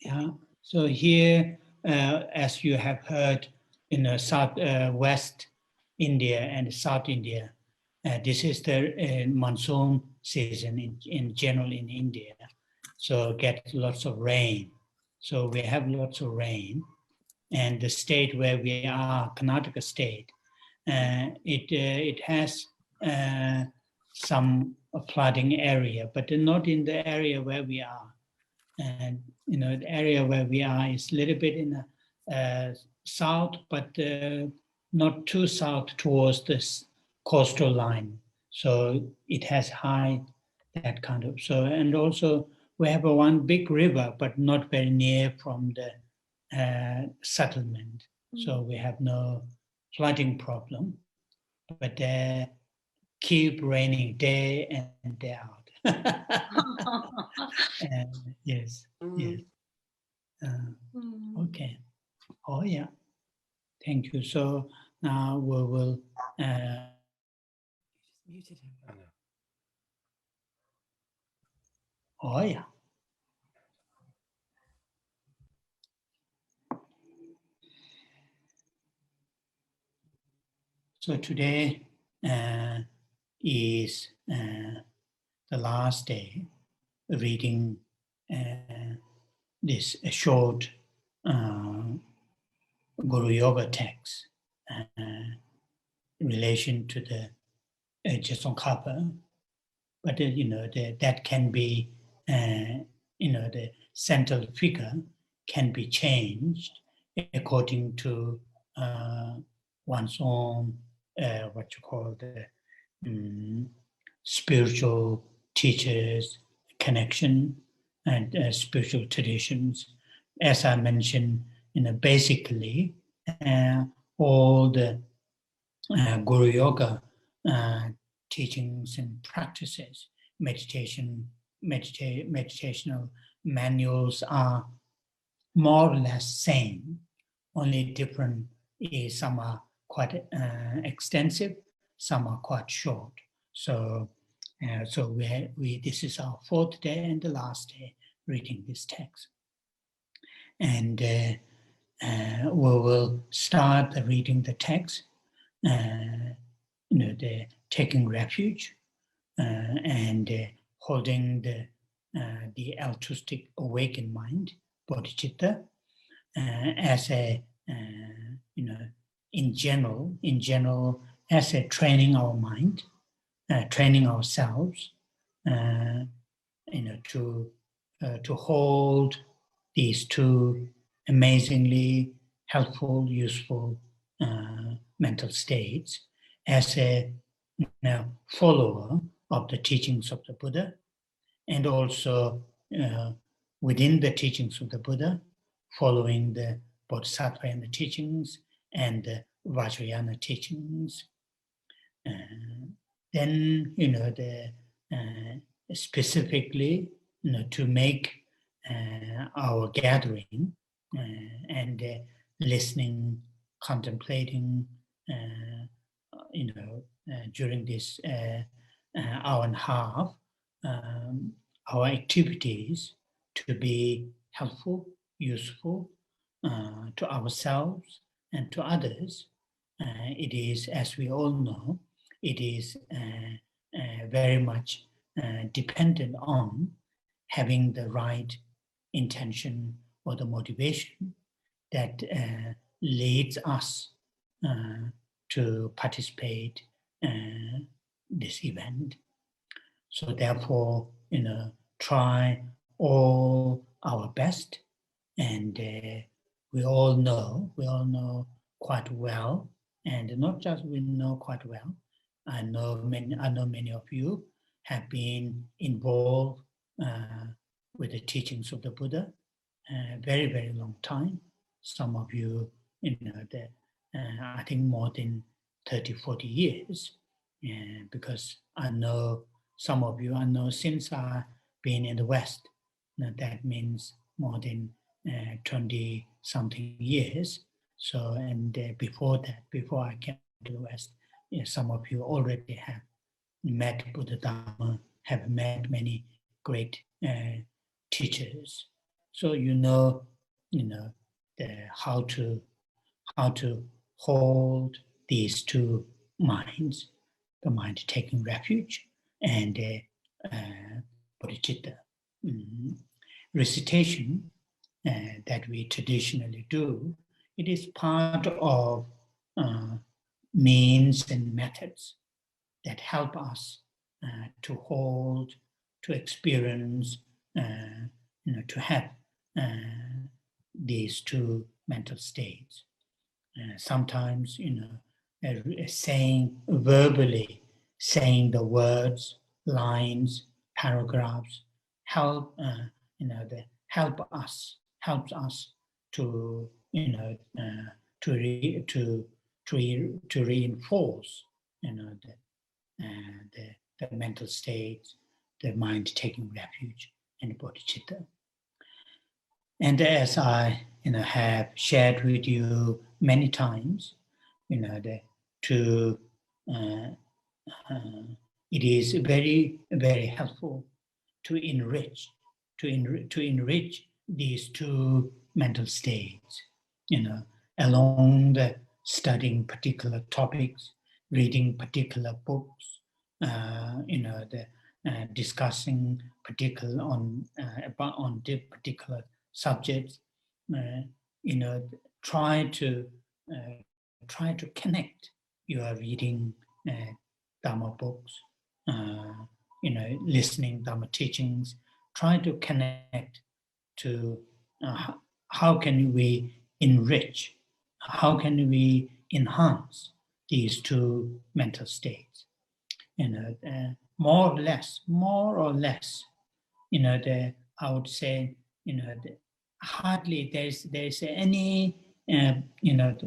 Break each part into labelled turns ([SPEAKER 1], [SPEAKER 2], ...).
[SPEAKER 1] Yeah. So here, as you have heard, in South West India and South India, this is the monsoon season in general in India. So get lots of rain. So we have lots of rain, and the state where we are, Karnataka state, it has some flooding area, but not in the area where we are. And the area where we are is a little bit in the south, but not too south towards this coastal line. So it has high that kind of. So, and also we have one big river, but not very near from the settlement. So we have no flooding problem, but keep raining day and day out. Yes, yes. Okay. Oh, yeah. Thank you. So now we will. Muted him. Oh, yeah. So today is the last day reading this short Guru Yoga text in relation to the Geshe Tashi, but that can be the central figure can be changed according to one's own what you call the spiritual teachers connection and spiritual traditions. As I mentioned, basically all the Guru Yoga teachings and practices, meditational manuals are more or less same. Only different is some are quite extensive, some are quite short. So, we this is our fourth day and the last day reading this text, and we will start reading the text. The taking refuge and holding the altruistic awakened mind, bodhicitta, as a in general as a training our mind, training ourselves, to hold these two amazingly helpful, useful mental states as a follower of the teachings of the Buddha, and also within the teachings of the Buddha, following the Bodhisattva and the teachings and the Vajrayana teachings. Then, specifically, to make our gathering and listening, contemplating, during this hour and a half, our activities to be helpful, useful to ourselves and to others. It is, as we all know, it is very much dependent on having the right intention or the motivation that leads us to participate this event. So therefore, try all our best, and we all know quite well, and not just we know quite well. I know many of you have been involved with the teachings of the Buddha very, very long time. Some of you, I think more than 30, 40 years, because I know some of you, I know since I've been in the West. That means more than 20 something years. So, and before that, before I came to the West, some of you already have met Buddha Dharma, have met many great teachers. So how to hold these two minds, the mind taking refuge and bodhicitta. Recitation that we traditionally do, it is part of means and methods that help us to hold, to experience, to have these two mental states. Sometimes, saying verbally, saying the words, lines, paragraphs, helps us to to reinforce the mental states, the mind taking refuge, and bodhicitta. And as I have shared with you many times, it is very, very helpful to enrich these two mental states, along the studying particular topics, reading particular books, discussing on particular subjects. Try to connect your reading Dharma books, listening Dharma teachings. Try to connect to how can we enrich, how can we enhance these two mental states. More or less, I would say, hardly there's any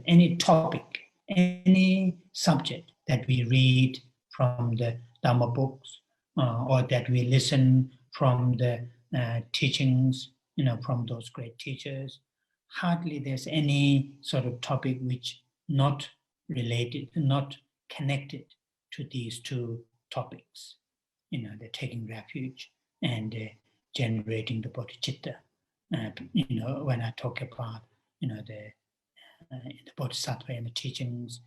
[SPEAKER 1] any topic, any subject that we read from the Dharma books or that we listen from the teachings, from those great teachers. Hardly there's any sort of topic which not related, not connected to these two topics, the taking refuge and generating the bodhicitta. When I talk about, the bodhisattva and the teachings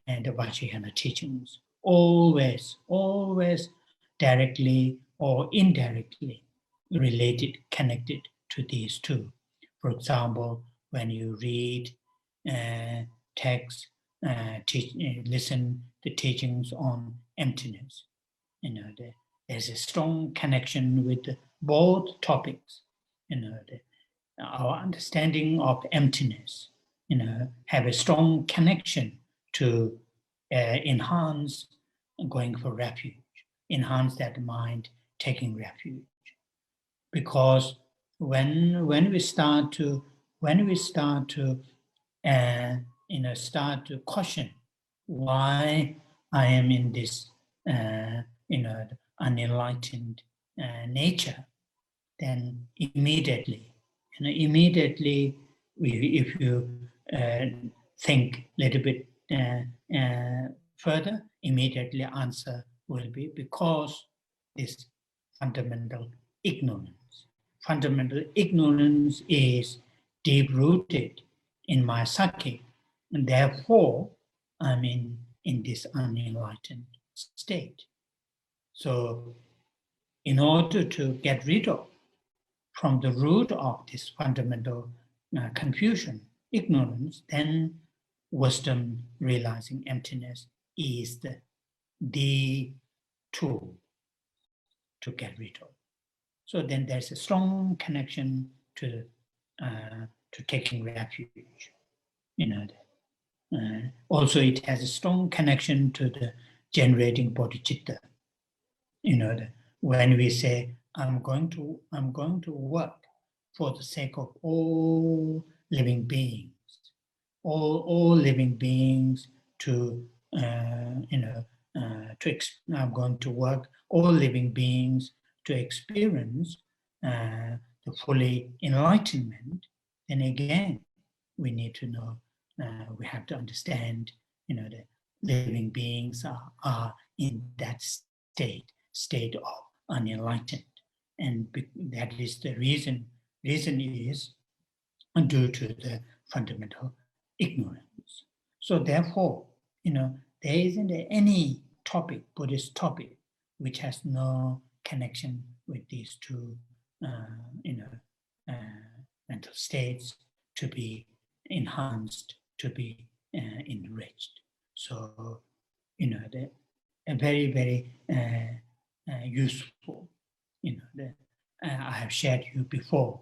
[SPEAKER 1] and the vajrayana teachings, always directly or indirectly related, connected to these two. For example, when you read texts, listen to teachings on emptiness, there's a strong connection with both topics. Our understanding of emptiness, have a strong connection to enhance going for refuge, enhance that mind taking refuge. Because when we start to start to question why I am in this unenlightened nature, then immediately, if you think a little bit further, immediately answer will be because this fundamental ignorance. Fundamental ignorance is deep-rooted in my psyche, and therefore I'm in this unenlightened state. So in order to get rid of from the root of this fundamental confusion, ignorance, then wisdom, realizing emptiness, is the tool to get rid of. So then there's a strong connection to taking refuge. Also, it has a strong connection to the generating bodhicitta. When we say, I'm going to work for the sake of all living beings, all living beings I'm going to work all living beings to experience the fully enlightenment. Then again, we need to know, we have to understand, that living beings are in that state of unenlightened. And that is the reason Reason is due to the fundamental ignorance. So therefore, there isn't any topic, Buddhist topic, which has no connection with these two, uh, mental states to be enhanced, to be enriched. So, the a very, very useful. I have shared you before.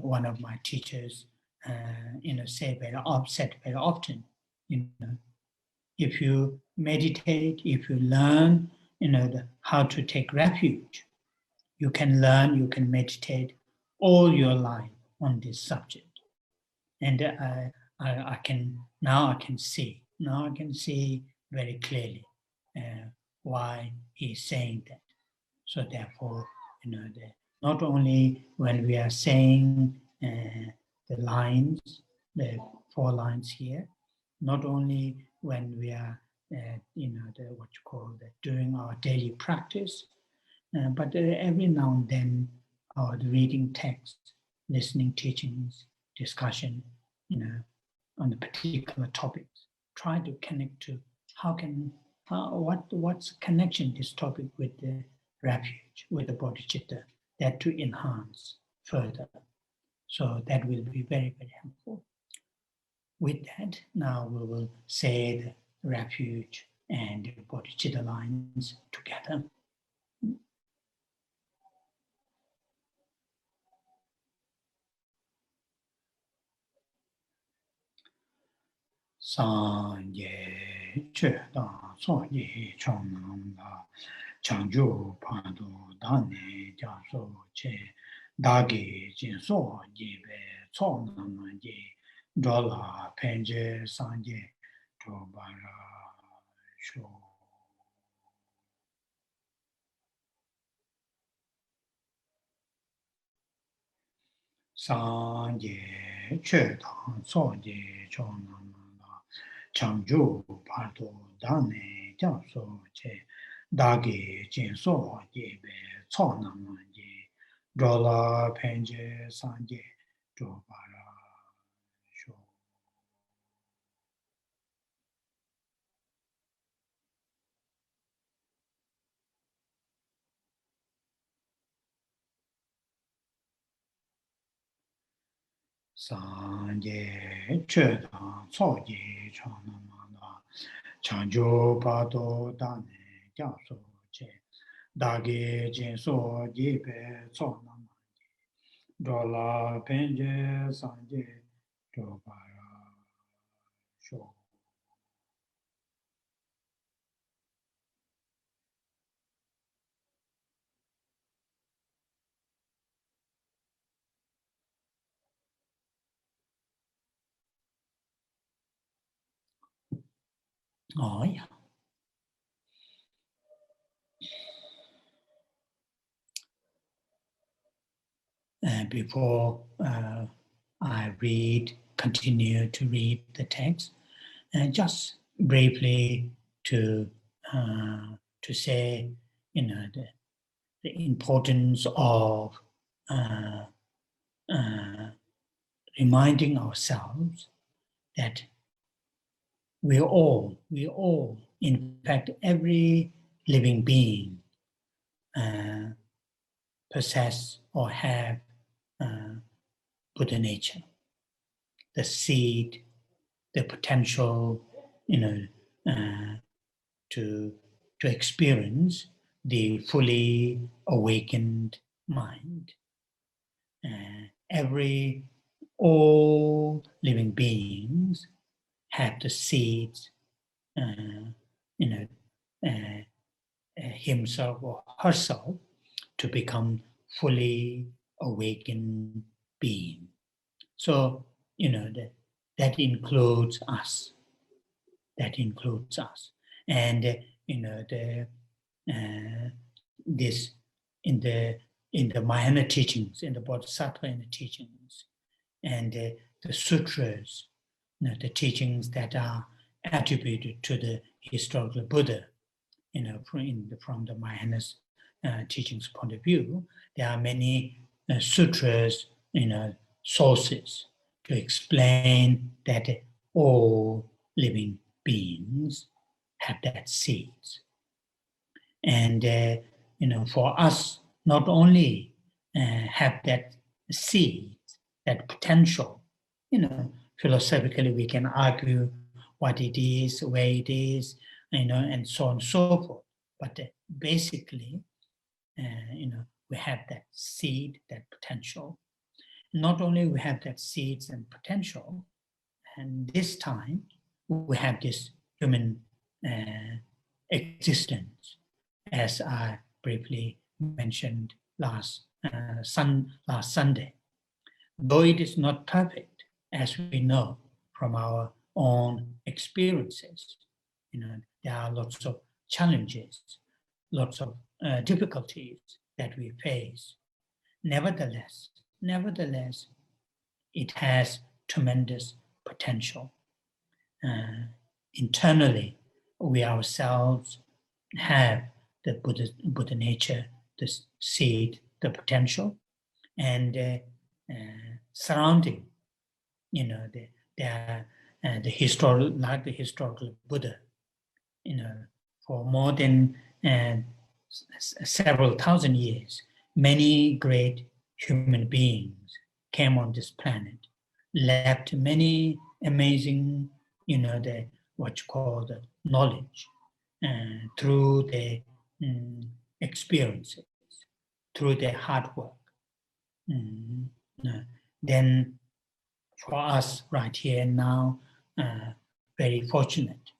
[SPEAKER 1] One of my teachers, say said very often. If you meditate, if you learn, how to take refuge, you can learn, you can meditate all your life on this subject. And I can see very clearly why he's saying that. So therefore, not only when we are saying the lines, the 4 lines here, not only when we are, what you call doing our daily practice, but every now and then, the reading text, listening teachings, discussion, on the particular topics. Try to connect to what's the connection this topic with the refuge, with the bodhicitta, that to enhance further. So that will be very, very helpful. With that, now we will say the refuge and the bodhicitta lines together. Sanje che da so ye chong nam da chang ju pa do da ne ja so che da ge jin so ye be cho nam ye do la pen je san je do ba ra sho. Sanje che da so ye chong nam Changju pardo dane jiangso che dagi jinso yebe co nama ye drola penje sanje drobara sho. Sanje che da co ye cho nama da Changju pardo dane jiangso che dagi jinso yebe co nama ye drola penje sanje drobara sho. Oh, yeah. Before I continue to read the text, and just briefly to say, the importance of reminding ourselves that we all, in fact, every living being possess or have Buddha nature, the seed, the potential, to experience the fully awakened mind. All living beings have the seeds, himself or herself to become fully awakened being. So, that includes us. That includes us. And, this in the Mahayana teachings, in the Bodhisattva in the teachings, and the sutras, the teachings that are attributed to the historical Buddha, from the Mahayana teachings point of view, there are many sutras, sources to explain that all living beings have that seeds. And, for us, not only have that seed, that potential, philosophically we can argue what it is, where it is, and so on and so forth. But basically, we have that seed, that potential. Not only we have that seeds and potential, and this time we have this human existence, as I briefly mentioned last Sunday. Though it is not perfect, as we know from our own experiences, there are lots of challenges, lots of difficulties that we face. Nevertheless, it has tremendous potential. Internally, we ourselves have the Buddha nature, the seed, the potential, and surrounding, the historical Buddha, for more than several thousand years, many great human beings came on this planet, left many amazing, what you call the knowledge, through their experiences, through their hard work. Then for us right here and now, very fortunate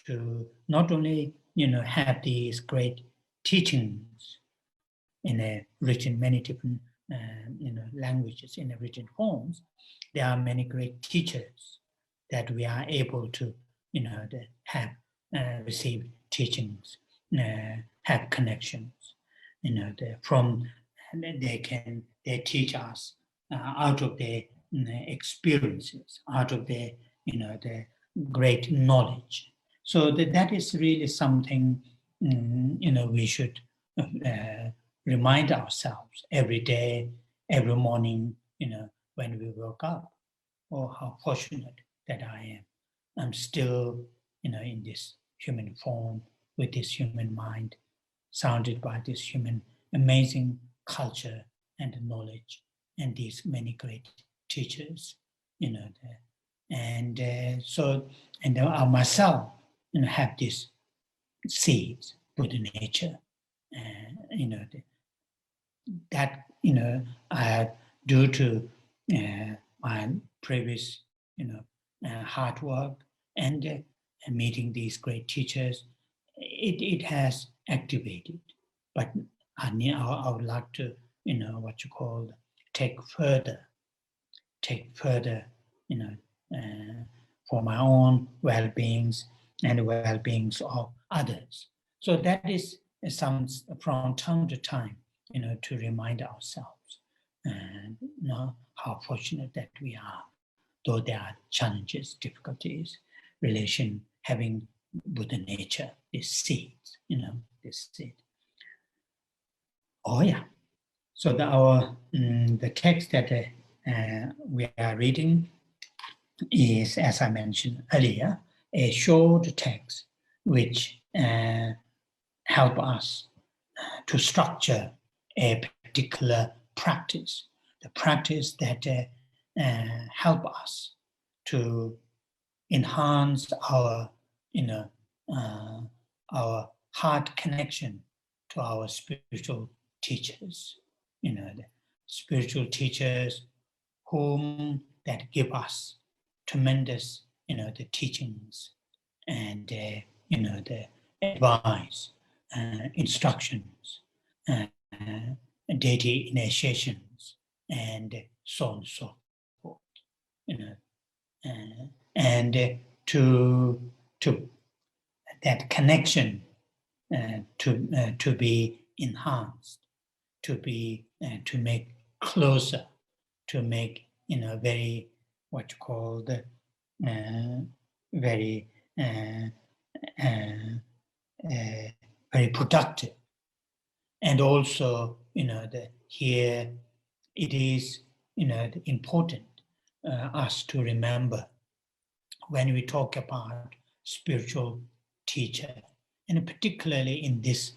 [SPEAKER 1] to not only have these great teachings written in many different languages, in written forms. There are many great teachers that we are able to have received teachings, have connections, they teach us out of their experiences, out of their their great knowledge. So that is really something we should remind ourselves every day, every morning, when we woke up. Oh, how fortunate that I am. I'm still, in this human form, with this human mind, surrounded by this human amazing culture and knowledge, and these many great teachers, and I myself, have this seeds, Buddha nature, that due to my previous hard work and meeting these great teachers, it has activated. But I would like to what you call take further, for my own well-beings and well-beings of others. So that is some from time to time, to remind ourselves, how fortunate that we are, though there are challenges, difficulties, having Buddha nature, this seed, this seed. Oh yeah. So the text that we are reading is, as I mentioned earlier, a short text which help us to structure a particular practice, the practice that help us to enhance our, our heart connection to our spiritual teachers, the spiritual teachers whom that give us tremendous, the teachings and, the advice, instructions, deity initiations, and so on and so forth, and to that connection to be enhanced, to make closer, to make very what you call the very very productive, And also, here it is, important us to remember when we talk about spiritual teacher, and particularly in this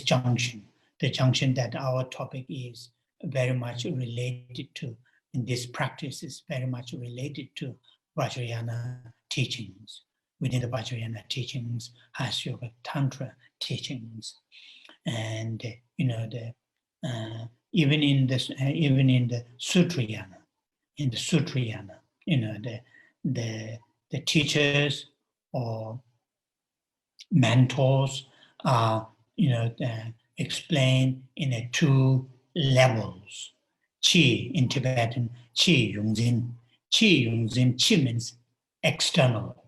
[SPEAKER 1] junction, the junction that our topic is very much related to, in this practice is very much related to Vajrayana teachings. Within the Vajrayana teachings, Hatha Yoga Tantra teachings, and even in the Sutrayana, the teachers or mentors are explained in a two levels. Qi in Tibetan, Qi Yongzin. Qi Yongzin, Qi means external.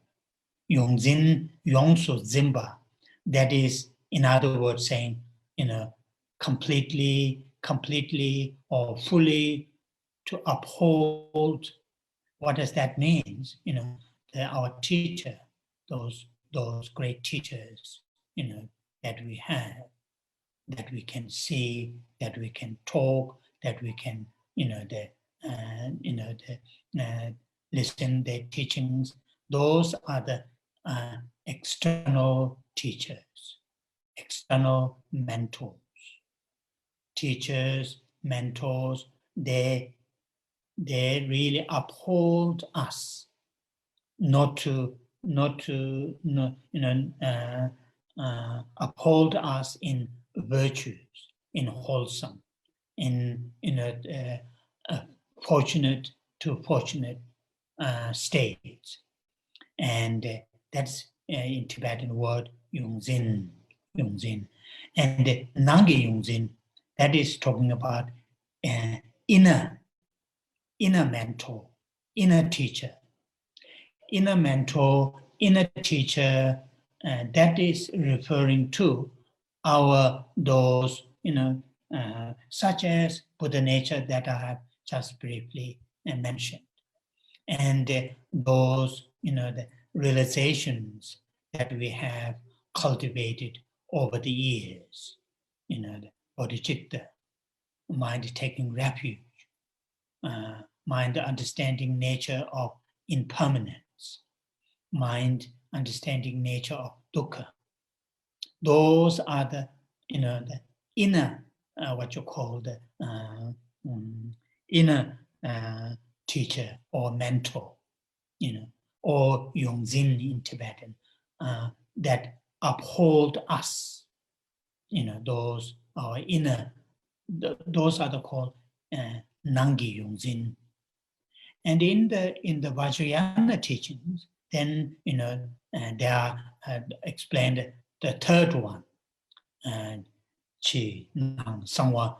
[SPEAKER 1] Yongzin, Yongsu Zimba. That is, in other words, saying, completely or fully to uphold. What does that mean? Our teacher, those great teachers, that we have, that we can see, that we can talk, that we can, listen their teachings. Those are the external teachers, external mentors. Teachers, mentors, they really uphold us, uphold us in virtues, in wholesome, in fortunate to fortunate states, and that's in Tibetan word Yongzin, and Nangi Yongzin, that is talking about inner mentor, inner teacher. Inner mentor, inner teacher, that is referring to those, such as Buddha nature that I have just briefly mentioned. And those, the realizations that we have cultivated over the years, the bodhicitta, mind taking refuge, mind understanding nature of impermanence, mind understanding nature of dukkha. Those are the inner, what you call the inner teacher or mentor, or Yongzin in Tibetan, that uphold us. Those are inner. Those are the called Nangi Yongzin. And in the Vajrayana teachings, then they are explained the third one, Chi Nang Sangwa,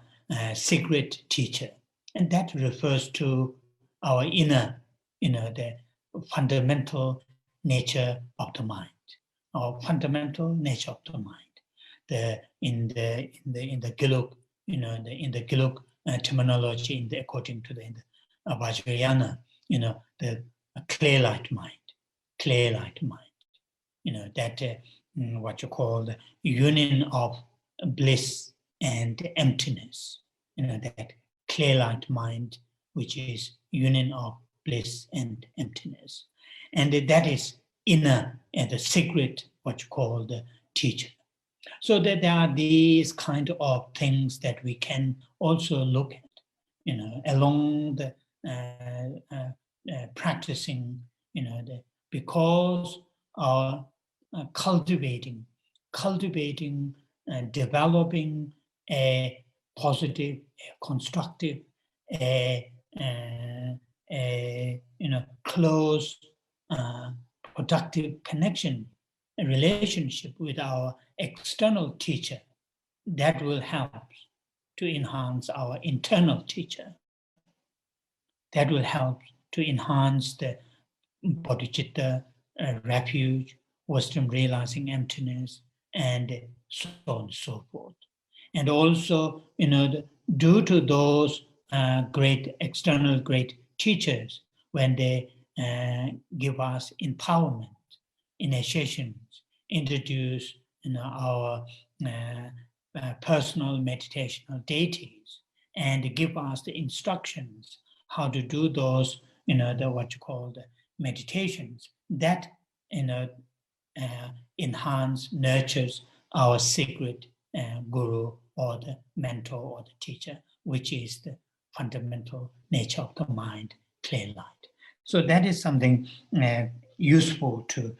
[SPEAKER 1] secret teacher, and that refers to our inner, the fundamental nature of the mind, our fundamental nature of the mind. In the Giluk, in the Giluk terminology, according to the Vajrayana, the clay-light mind, that what you call the union of bliss and emptiness, that clay-light mind, which is union of bliss and emptiness. And that is inner and the secret, what you call the teacher. So that there are these kind of things that we can also look at, along the practicing, because our cultivating, developing a positive, a constructive, a close, productive connection, a relationship with our external teacher, that will help to enhance our internal teacher. That will help to enhance the bodhicitta, refuge, wisdom realizing emptiness, and so on and so forth. And also, due to those great external great teachers, when they give us empowerment, initiations, introduce our personal meditational deities and give us the instructions how to do those, the what you call the meditations that, enhance, nurtures our secret guru or the mentor or the teacher, which is the fundamental nature of the mind, clear light. So that is something useful to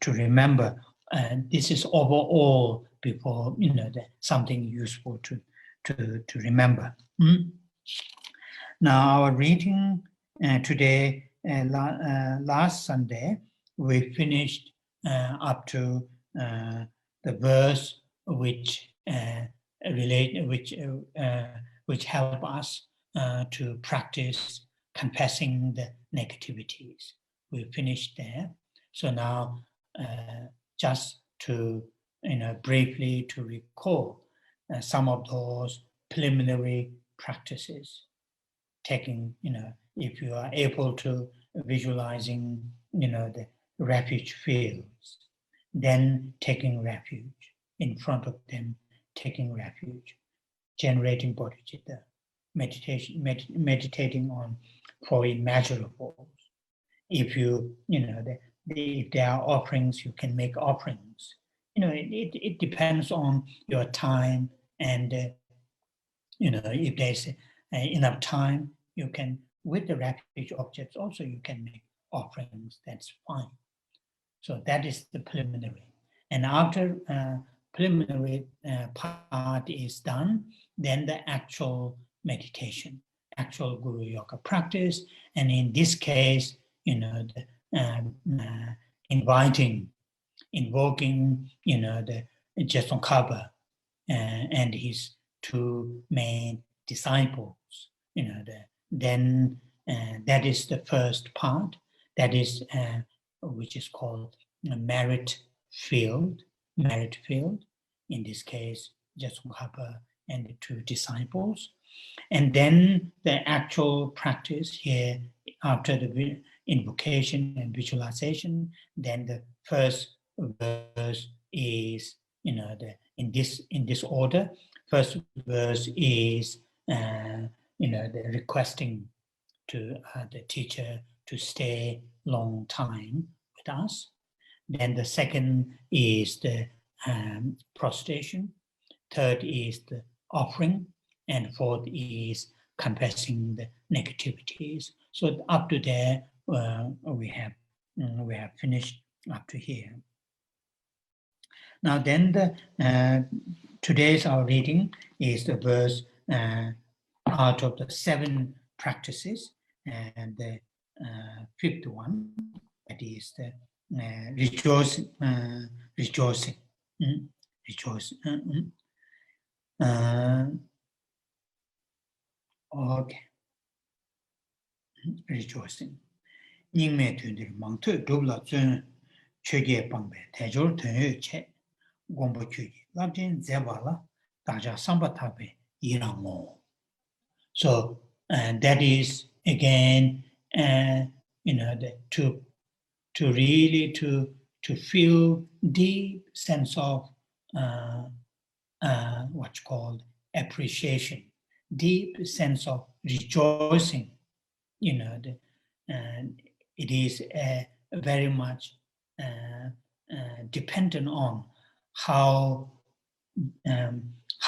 [SPEAKER 1] remember. And this is overall before, something useful to remember. Now our reading today, last Sunday, we finished up to the verse which which help us to practice confessing the negativities. We finished there. So now, just to briefly to recall some of those preliminary practices. Taking, if you are able to visualizing, the refuge fields, then taking refuge in front of them, taking refuge, generating bodhicitta, meditating on for immeasurables. If you, if there are offerings, you can make offerings. It depends on your time, and if there's enough time, you can, with the refuge objects also, you can make offerings. That's fine. So that is the preliminary. And after preliminary part is done, then the actual meditation, actual Guru Yoga practice. And in this case, invoking, the Geshe Tashi and his two main disciples. Then that is the first part. That is which is called merit field. Merit field. In this case, Geshe Tashi and the two disciples. And then the actual practice here, after the invocation and visualization, then the first verse is, in this order. First verse is, the requesting to the teacher to stay long time with us. Then the second is the prostration. Third is the offering. And fourth is confessing the negativities. So up to there, we have finished up to here. Now then, today's our reading is the verse out of the 7 practices, and the 5th one, that is the rejoicing. Okay. Rejoicing. Ningme tundir mangtu dubla zun chöge bangbe tejol tunyo che gombo chöge labjen zebala daja samba tabe irango. So that is again, to really to feel deep sense of what's called appreciation, deep sense of rejoicing. It is very much dependent on how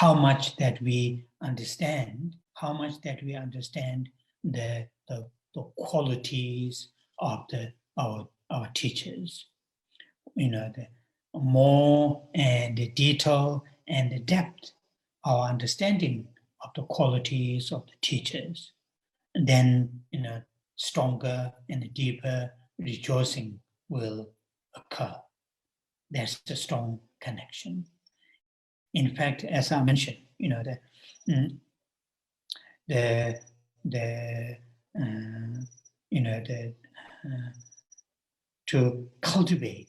[SPEAKER 1] much that we understand, the qualities of our teachers. The more and the detail and the depth, our understanding of the qualities of the teachers, then stronger and deeper rejoicing will occur. There's a strong connection. In fact, as I mentioned, to cultivate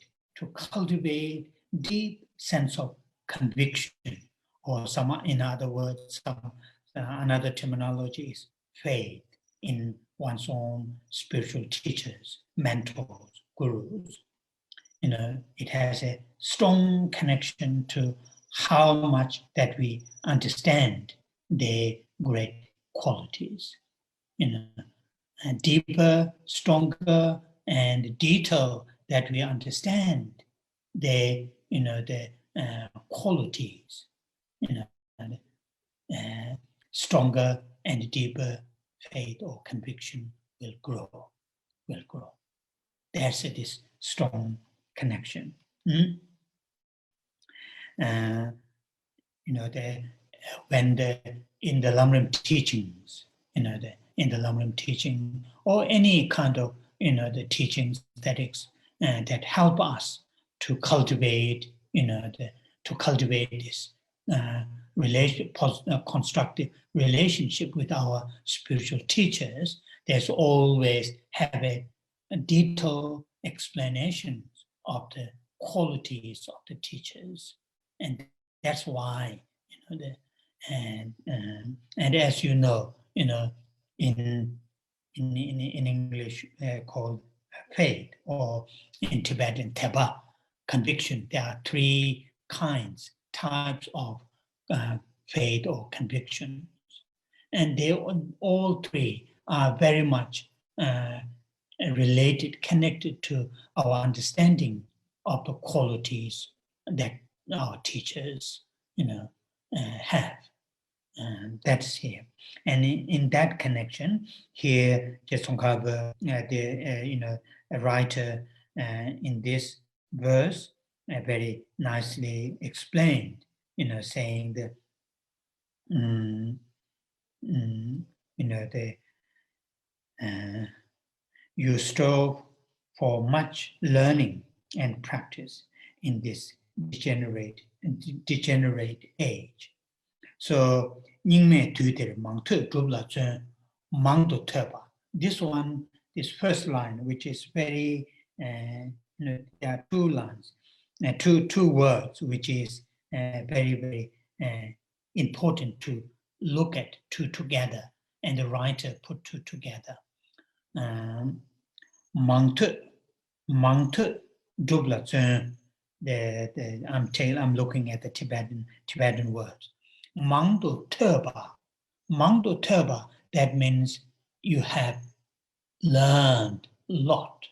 [SPEAKER 1] deep sense of conviction, or in other words, another terminology is faith in one's own spiritual teachers, mentors, gurus. It has a strong connection to how much that we understand their great qualities. Deeper, stronger, and detail that we understand their, the qualities, stronger and deeper faith or conviction will grow. There's this strong connection. When in the Lamrim teachings, in the Lamrim teaching or any kind of the teachings that help us to cultivate this constructive relationship with our spiritual teachers. There's always have a detailed explanations of the qualities of the teachers, and that's why and as you know, in English called faith, or in Tibetan Teba, conviction. There are three types of faith or convictions, and they all three are very much related, connected to our understanding of the qualities that our teachers, have. And that's here. And in that connection, here, Geshe Tashi, a writer in this verse, very nicely explained, saying that, you strove for much learning and practice in this degenerate age. So, this first line, which is very, there are two lines, two words, which is very, very important to look at two together, and the writer put two together. I'm looking at the Tibetan words. Mangdo Terba, that means you have learned a lot.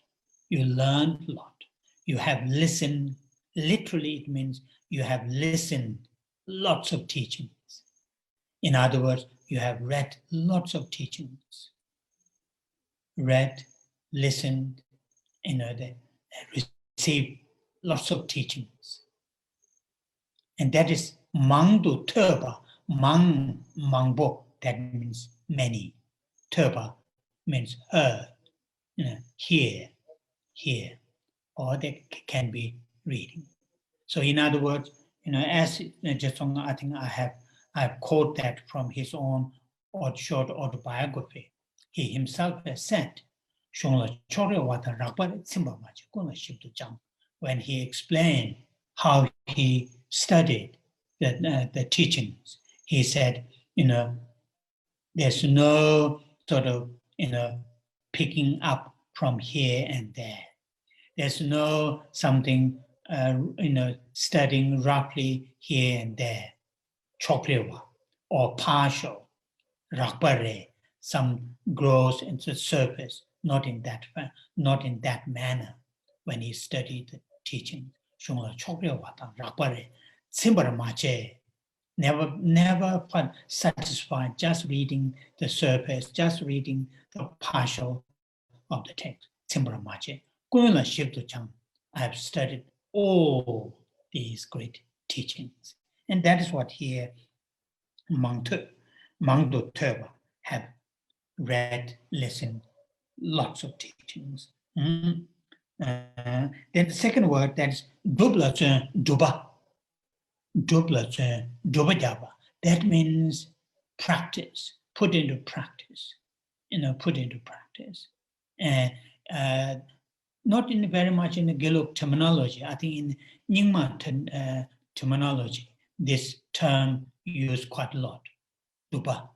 [SPEAKER 1] You learned a lot. You have listened. Literally, it means you have listened lots of teachings. In other words, you have read lots of teachings. Read, listened, received lots of teachings. And that is Mangdo Terba. Mangbo, that means many. Terba means heard, hear, or that can be reading. So in other words, as Geshe, I think I've quoted that from his own short autobiography. He himself has said, when he explained how he studied the teachings, he said, there's no sort of, picking up from here and there. There's no something, studying roughly here and there, chokrewa, or partial, rakpare, some grows into the surface, not in that manner. When he studied the teaching, never satisfied just reading the surface, just reading the partial of the text. I have studied all these great teachings. And that is what here Mangdo Terba have read, listened, lots of teachings. Then the second word, that is duba. That means practice, put into practice. Not very much in the Gelug terminology. I think in Nyingma terminology, this term used quite a lot, duba.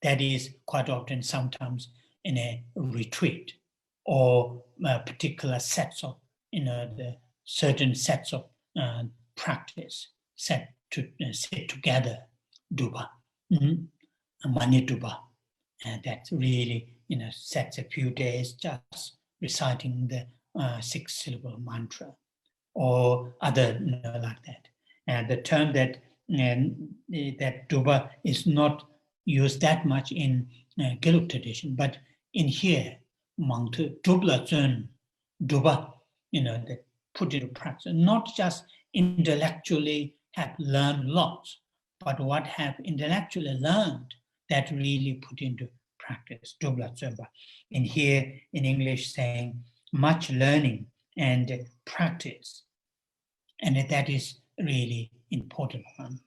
[SPEAKER 1] That is quite often sometimes in a retreat or particular sets of, the certain sets of practice set to sit together, duba, mani duba. And that really, sets a few days just reciting the 6-syllable mantra or other, like that. And the term that duba is not used that much in Gelug tradition, but in here, Mangtu, dubla zun, duba, that put into practice, not just intellectually have learned lots, but what have intellectually learned that really put into practice, dubla zunba. In here, in English, saying much learning and practice. And that is really important one.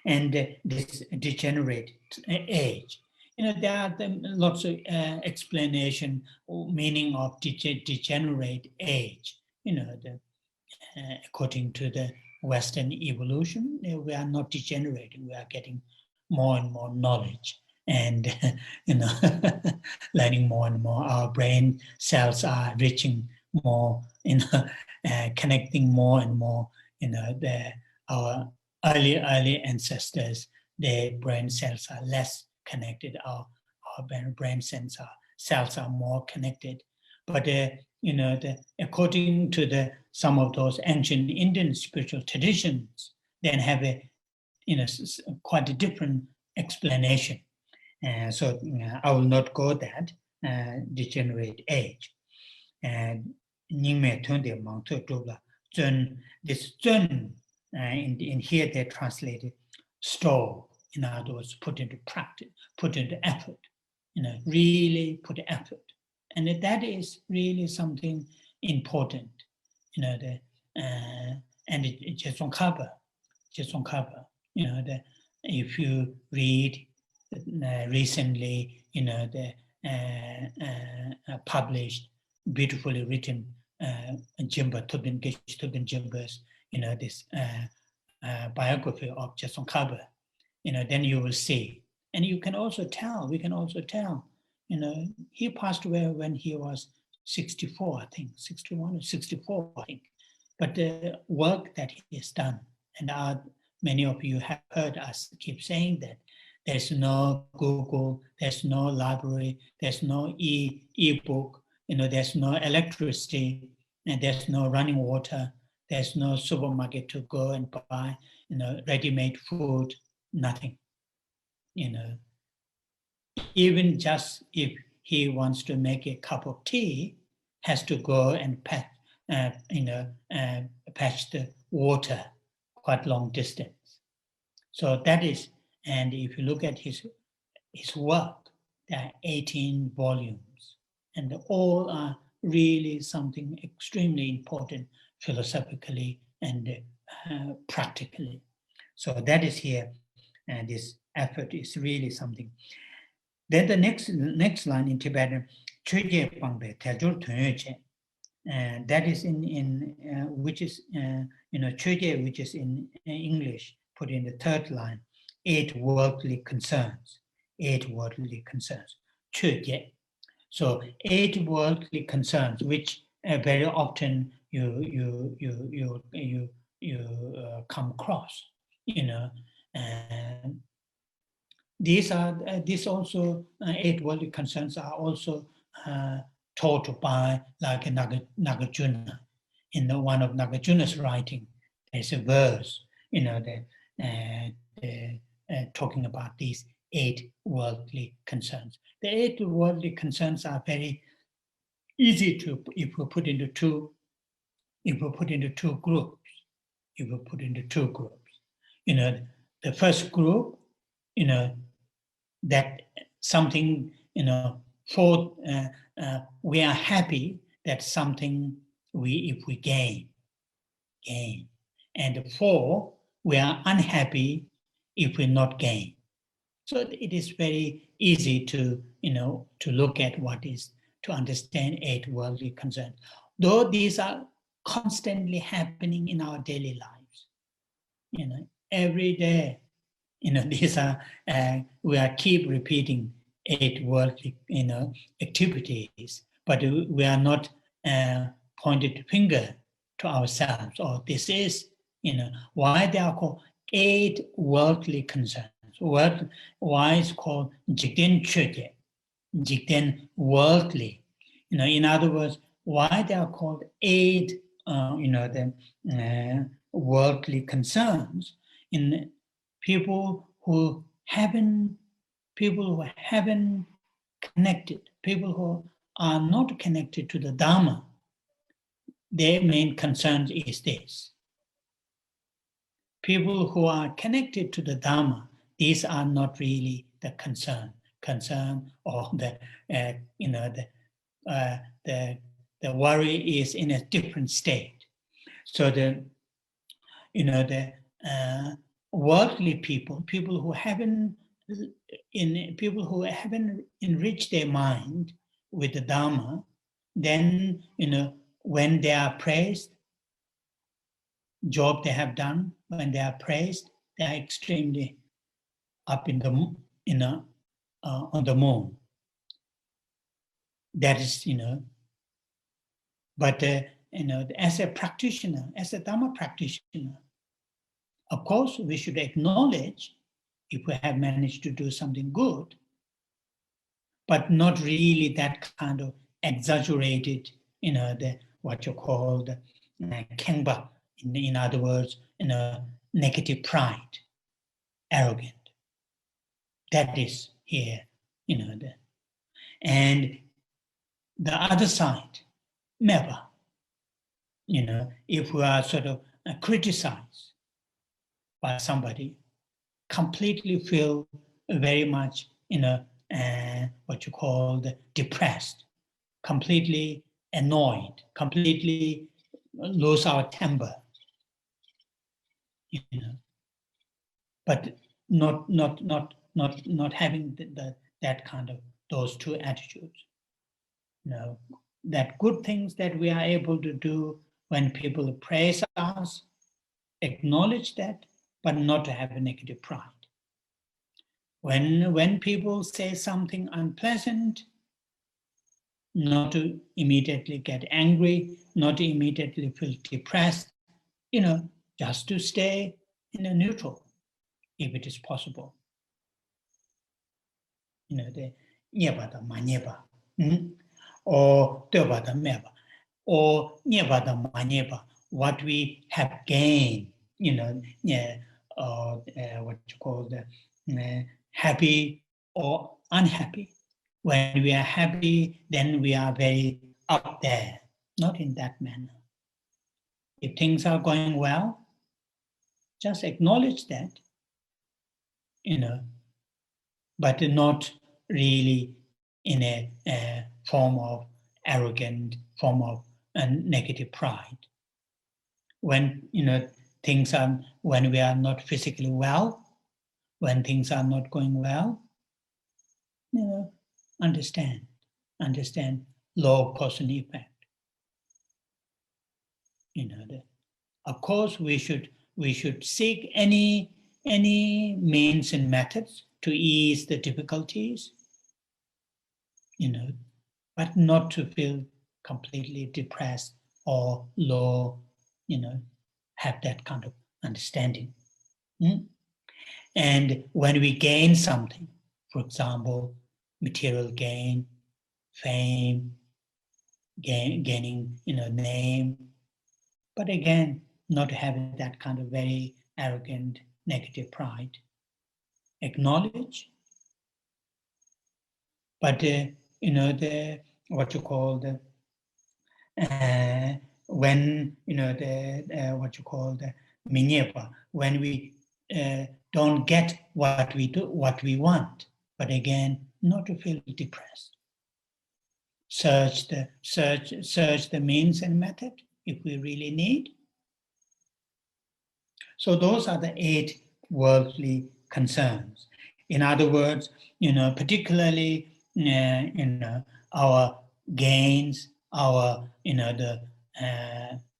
[SPEAKER 1] And this degenerate age. There are lots of explanation or meaning of degenerate age. According to the Western evolution, we are not degenerating. We are getting more and more knowledge, and learning more and more. Our brain cells are reaching more, connecting more and more. Our early ancestors, their brain cells are less connected. Our brain cells are more connected. But according to some of those ancient Indian spiritual traditions, then have a quite a different explanation. So I will not go that degenerate age. And this zun, in here they translated store, in other words, put into practice, put into effort, really put effort. And that is really something important, and it's Geshe Tashi, if you read recently, published, beautifully written Jimba Tubin Jimba's, this biography of Geshe Tashi, then you will see. And you can also tell, we can also tell, he passed away when he was 64, I think, 61 or 64, I think. But the work that he has done, and many of you have heard us keep saying that there's no Google, there's no library, there's no e-book, there's no electricity, and there's no running water, there's no supermarket to go and buy, ready-made food, nothing. Even just if he wants to make a cup of tea, has to go and patch the water quite long distance. So that is, and if you look at his work, there are 18 volumes, and all are really something extremely important philosophically and practically. So that is here, and this effort is really something. Then the next line in Tibetan, Chöje Pangbe Tejul Tönyeche, and that is in which is Chöje, which is in English, put in the third line, 8 worldly concerns, 8 worldly concerns, Chöje. So 8 worldly concerns, which very often you come across, These also 8 worldly concerns are also taught by like Nagarjuna. In one of Nagarjuna's writing, there's a verse, talking about these 8 worldly concerns. The 8 worldly concerns are very easy to, if we put into two groups. The first group, that something, for we are happy that something if we gain. And 4, we are unhappy if we not gain. So it is very easy to, to look at what is, to understand 8 worldly concerns. Though these are constantly happening in our daily lives, every day, these are, we are keep repeating 8 worldly, activities, but we are not pointed finger to ourselves, or this is, why they are called 8 worldly concerns. Why is called Ganden Hla Gyama, Ganden worldly. In other words, why they are called 8, worldly concerns. In people who haven't connected, people who are not connected to the Dharma, their main concern is this. People who are connected to the Dharma, these are not really the concern or the worry is in a different state. So the worldly people who haven't enriched their mind with the Dharma, then when they are praised, job they have done, when they are praised, they are extremely up in the on the moon. That is, but as a practitioner, as a Dharma practitioner, of course, we should acknowledge if we have managed to do something good, but not really that kind of exaggerated, what you call the kengba, in other words, negative pride, arrogant. That is here, and the other side, never, if we are sort of criticized by somebody, completely feel very much, what you call the depressed, completely annoyed, completely lose our temper, but not having that kind of those two attitudes. That good things that we are able to do when people praise us, acknowledge that, but not to have a negative pride. When people say something unpleasant, not to immediately get angry, not to immediately feel depressed, just to stay in a neutral, if it is possible. The nyeba da ma nyeba, or deba da meba, or nyeba da ma nyeba, what we have gained, what you call the happy or unhappy. When we are happy, then we are very up there, not in that manner. If things are going well, just acknowledge that, but not really in a form of arrogant, form of negative pride. When, when we are not physically well, when things are not going well, understand law of cause and effect. Of course, we should seek any means and methods to ease the difficulties, but not to feel completely depressed or low, have that kind of understanding. And when we gain something, for example, material gain, fame, gaining, name, but again, not having that kind of very arrogant, negative pride. Acknowledge, but what you call the when what you call the minyepa, when we don't get what we want, but again, not to feel depressed. Search the means and method if we really need. So those are the 8 worldly concerns. In other words, particularly our gains, our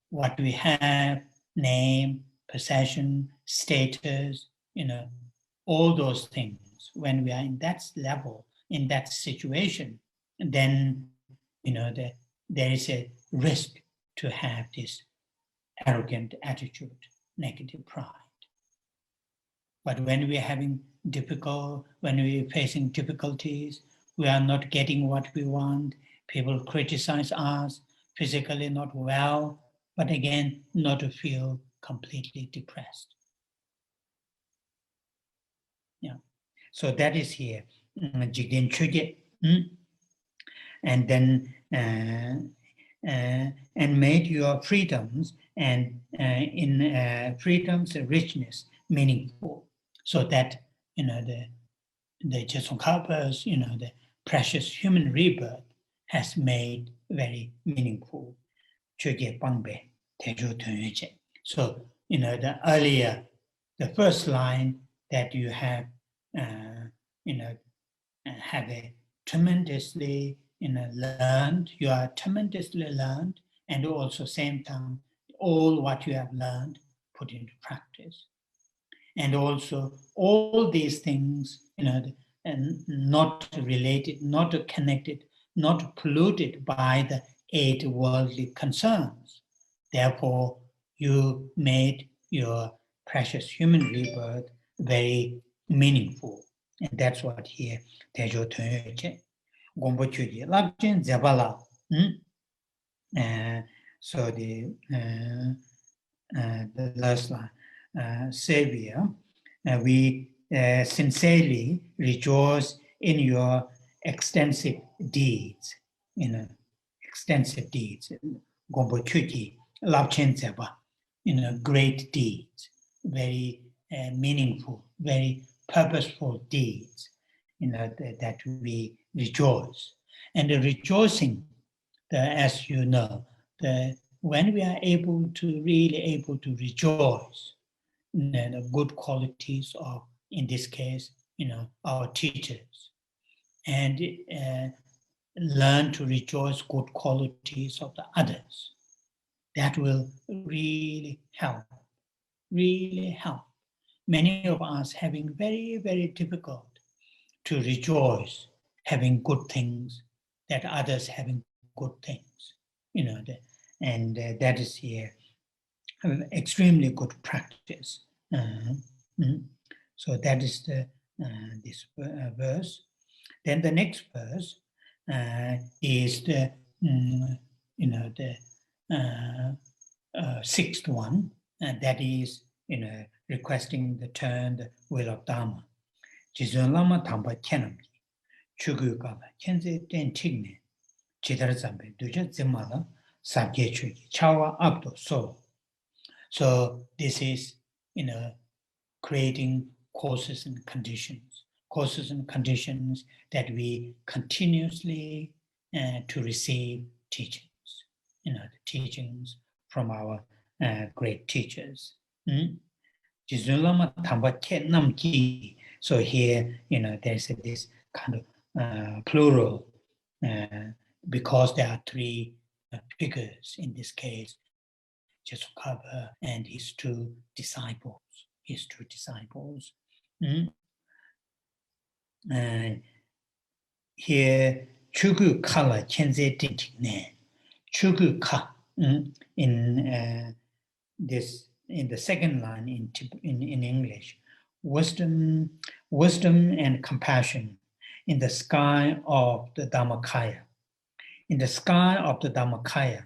[SPEAKER 1] what we have, name, possession, status, all those things. When we are in that level, in that situation, then there is a risk to have this arrogant attitude, negative pride. But when we're when we're facing difficulties, we are not getting what we want, people criticize us, physically not well, but again, not to feel completely depressed. Yeah. So that is here. Jigden Chuje. And then and made your freedoms and in freedoms richness meaningful, so that the Geshe Tsongkhapa's the precious human rebirth has made very meaningful. So the earlier, the first line that you have have a tremendously learned, you are tremendously learned, and also same time all what you have learned put into practice. And also all these things and not related, not connected, not polluted by the 8 worldly concerns. Therefore you made your precious human rebirth very meaningful. And that's what here Tejo Tönyeche Gombo Chuji Lakchen Zabala. So the last line, Savior, we sincerely rejoice in your extensive deeds, extensive deeds, Gombo Chuji Lakchen Zaba, great deeds, very meaningful, very purposeful deeds, that we rejoice. And the rejoicing, as you know, when we are really able to rejoice the good qualities of, in this case, our teachers, and learn to rejoice good qualities of the others, that will really help, really help. Many of us having very, very difficult to rejoice having good things, that others having good things, and that is here extremely good practice. So that is this verse. Then the next verse is the sixth one, and that is requesting the will of Dharma. Jizun Lama Tsongkhapa Guru Chugu Kala Kenze Den Tigne Chidar Zambe Duja Zimala Sabje Chugi Chawa Abdo So. So this is creating causes and conditions that we continuously to receive teachings, the teachings from our great teachers. Jizulama Tamba Ket Namki. So here, there's this kind of plural because there are 3 figures in this case, Geshe Tashi and his 2 disciples. Here, Chugu Kala Chenze Tintikne. Chugu Ka in the second line in English, wisdom and compassion in the sky of the Dharmakaya. In the sky of the Dharmakaya,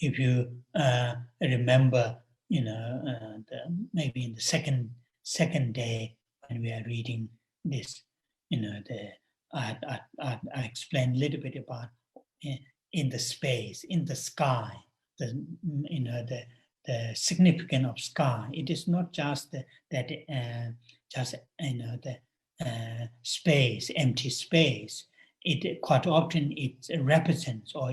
[SPEAKER 1] if you remember, maybe in the second day when we are reading this, I explained a little bit about in the space, in the sky, the significance of sky. It is not just space, empty space. It quite often it represents, or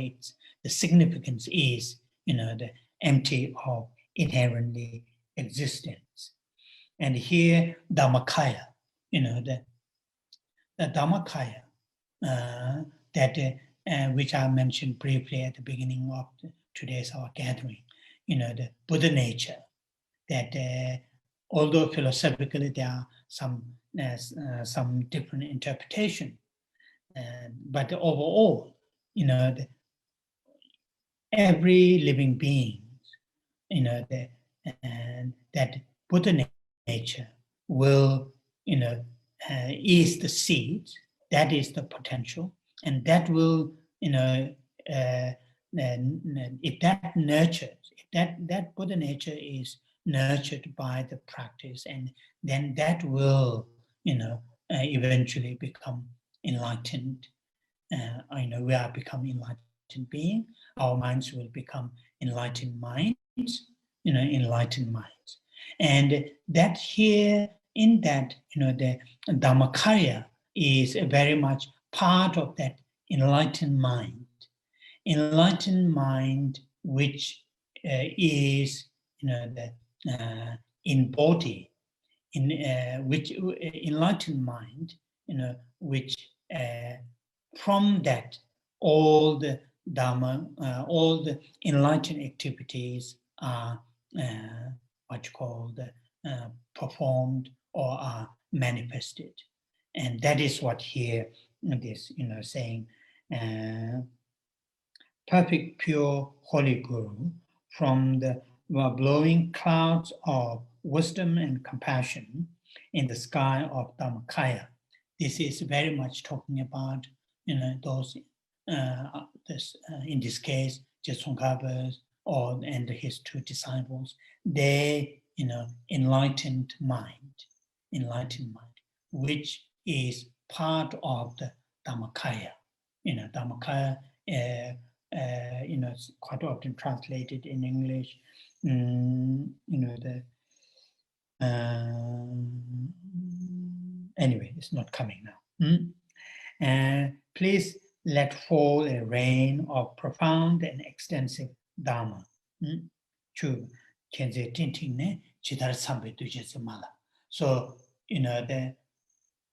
[SPEAKER 1] the significance is the empty of inherently existence. And here Dharmakaya, the Dharmakaya that which I mentioned briefly at the beginning of today's our gathering, the Buddha nature, that although philosophically there are some different interpretation, but overall, every living being, that Buddha nature, will, is the seed, that is the potential, and that will, if that nurtures, if that Buddha nature is nurtured by the practice, and then that will, eventually become enlightened. We are becoming enlightened being. Our minds will become enlightened minds, enlightened minds. And that here, in that, the Dhammakaya is very much part of that enlightened mind. Enlightened mind, which is, the embody, which enlightened mind, which from that all the Dhamma, all the enlightened activities are what you call performed or are manifested. And that is what here this, saying, perfect, pure, holy Guru, from the blowing clouds of wisdom and compassion in the sky of Dhammakaya. This is very much talking about, those, in this case, Geshe Tashi and his two disciples, they, enlightened mind, which is part of the Dhammakaya. Dhammakaya, it's quite often translated in English, anyway, it's not coming now. Please let fall a rain of profound and extensive Dharma. So, the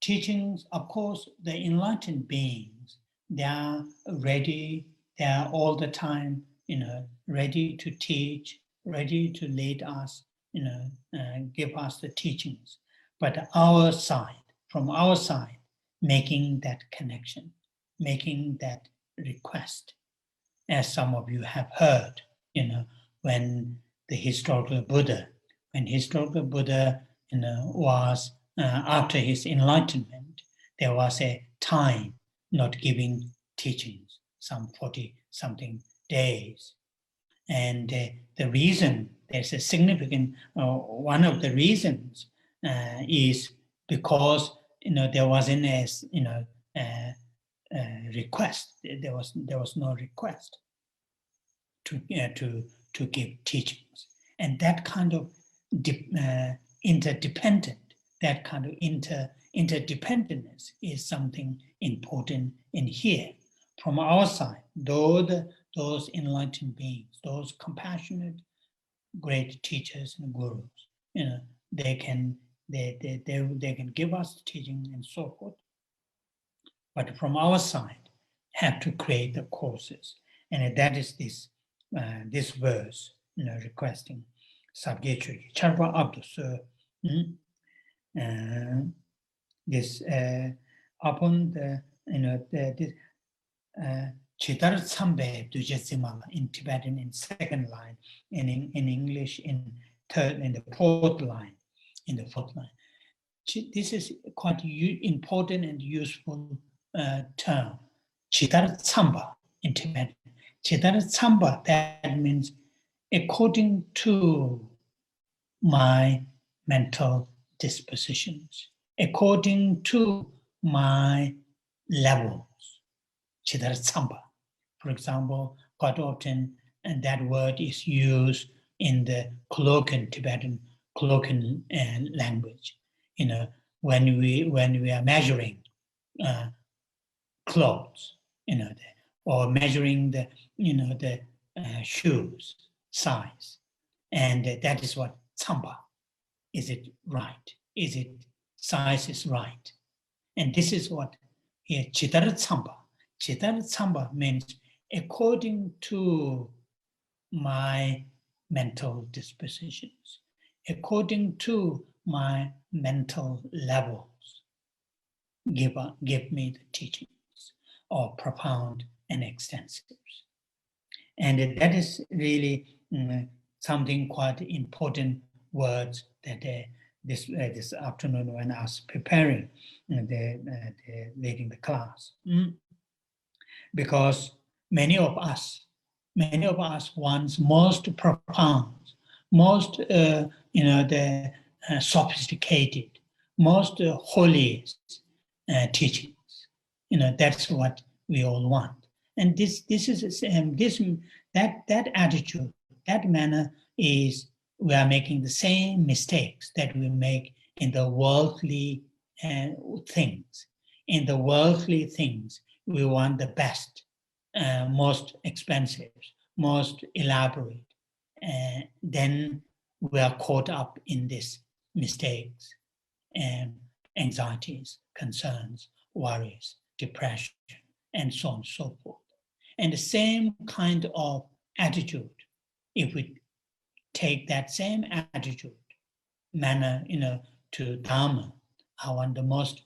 [SPEAKER 1] teachings, of course, the enlightened beings, they are ready, they are all the time, ready to teach, ready to lead us, give us the teachings. But our side, from our side, making that connection, making that request, as some of you have heard, when the historical Buddha, was after his enlightenment, there was a time not giving teachings, some 40-something days. And the reason, there's a significant, one of the reasons is because, there wasn't a request. There was no request to give teachings. And that kind of interdependent, that kind of interdependence is something important in here. From our side, those enlightened beings, those compassionate, great teachers and gurus, they can give us teaching and so forth. But from our side, have to create the courses, and that is this verse, requesting Sabgechu Charpa Abdu. This upon the this Chitar Tsambe Dujesimala in Tibetan in second line, and in English in third, in the fourth line. This is quite important and useful term. Chitar Tsamba in Tibetan. Chitar Tsamba, that means according to my mental dispositions, according to my levels. Chitar Tsamba. For example, quite often, and that word is used in the colloquial Tibetan colloquial language. When we are measuring clothes, or measuring the shoes size, and that is what tsamba. Is it right? Is it size is right? And this is what here Chitar Tsamba. Chitar Tsamba means according to my mental dispositions, according to my mental levels, give me the teachings, or profound and extensive. And that is really something quite important words that this afternoon when I was preparing leading the class. Because many of us want most profound, most the sophisticated, most holiest teachings. That's what we all want. And this is that attitude, that manner is, we are making the same mistakes that we make in the worldly things. In the worldly things, we want the best, most expensive, most elaborate. Then we are caught up in these mistakes, anxieties, concerns, worries, depression, and so on and so forth. And the same kind of attitude, if we take that same attitude, manner, to Dharma, I want the most,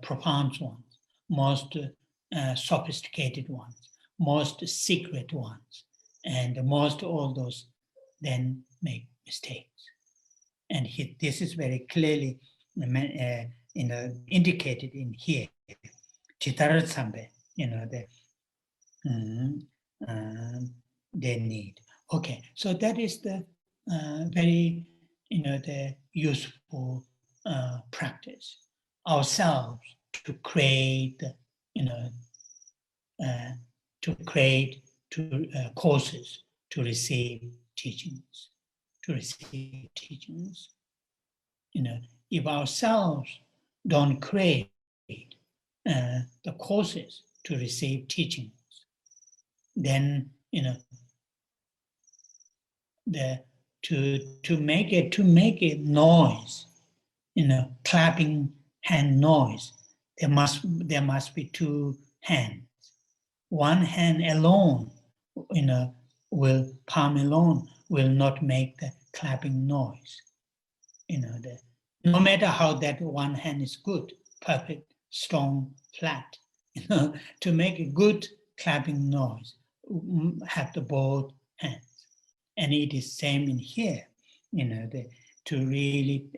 [SPEAKER 1] profound ones, most sophisticated ones, most secret ones, and most all those, then make mistakes. And this is very clearly indicated in here. Chitarat Sambe, they need. Okay, so that is the very, the useful practice. Ourselves to create, courses to receive teachings, if ourselves don't create the courses to receive teachings, then to make a noise, clapping hand noise, there must be two hands. One hand alone, palm alone will not make the clapping noise. No matter how that one hand is good, perfect, strong, flat, to make a good clapping noise, have the both hands. And it is same in here, to really,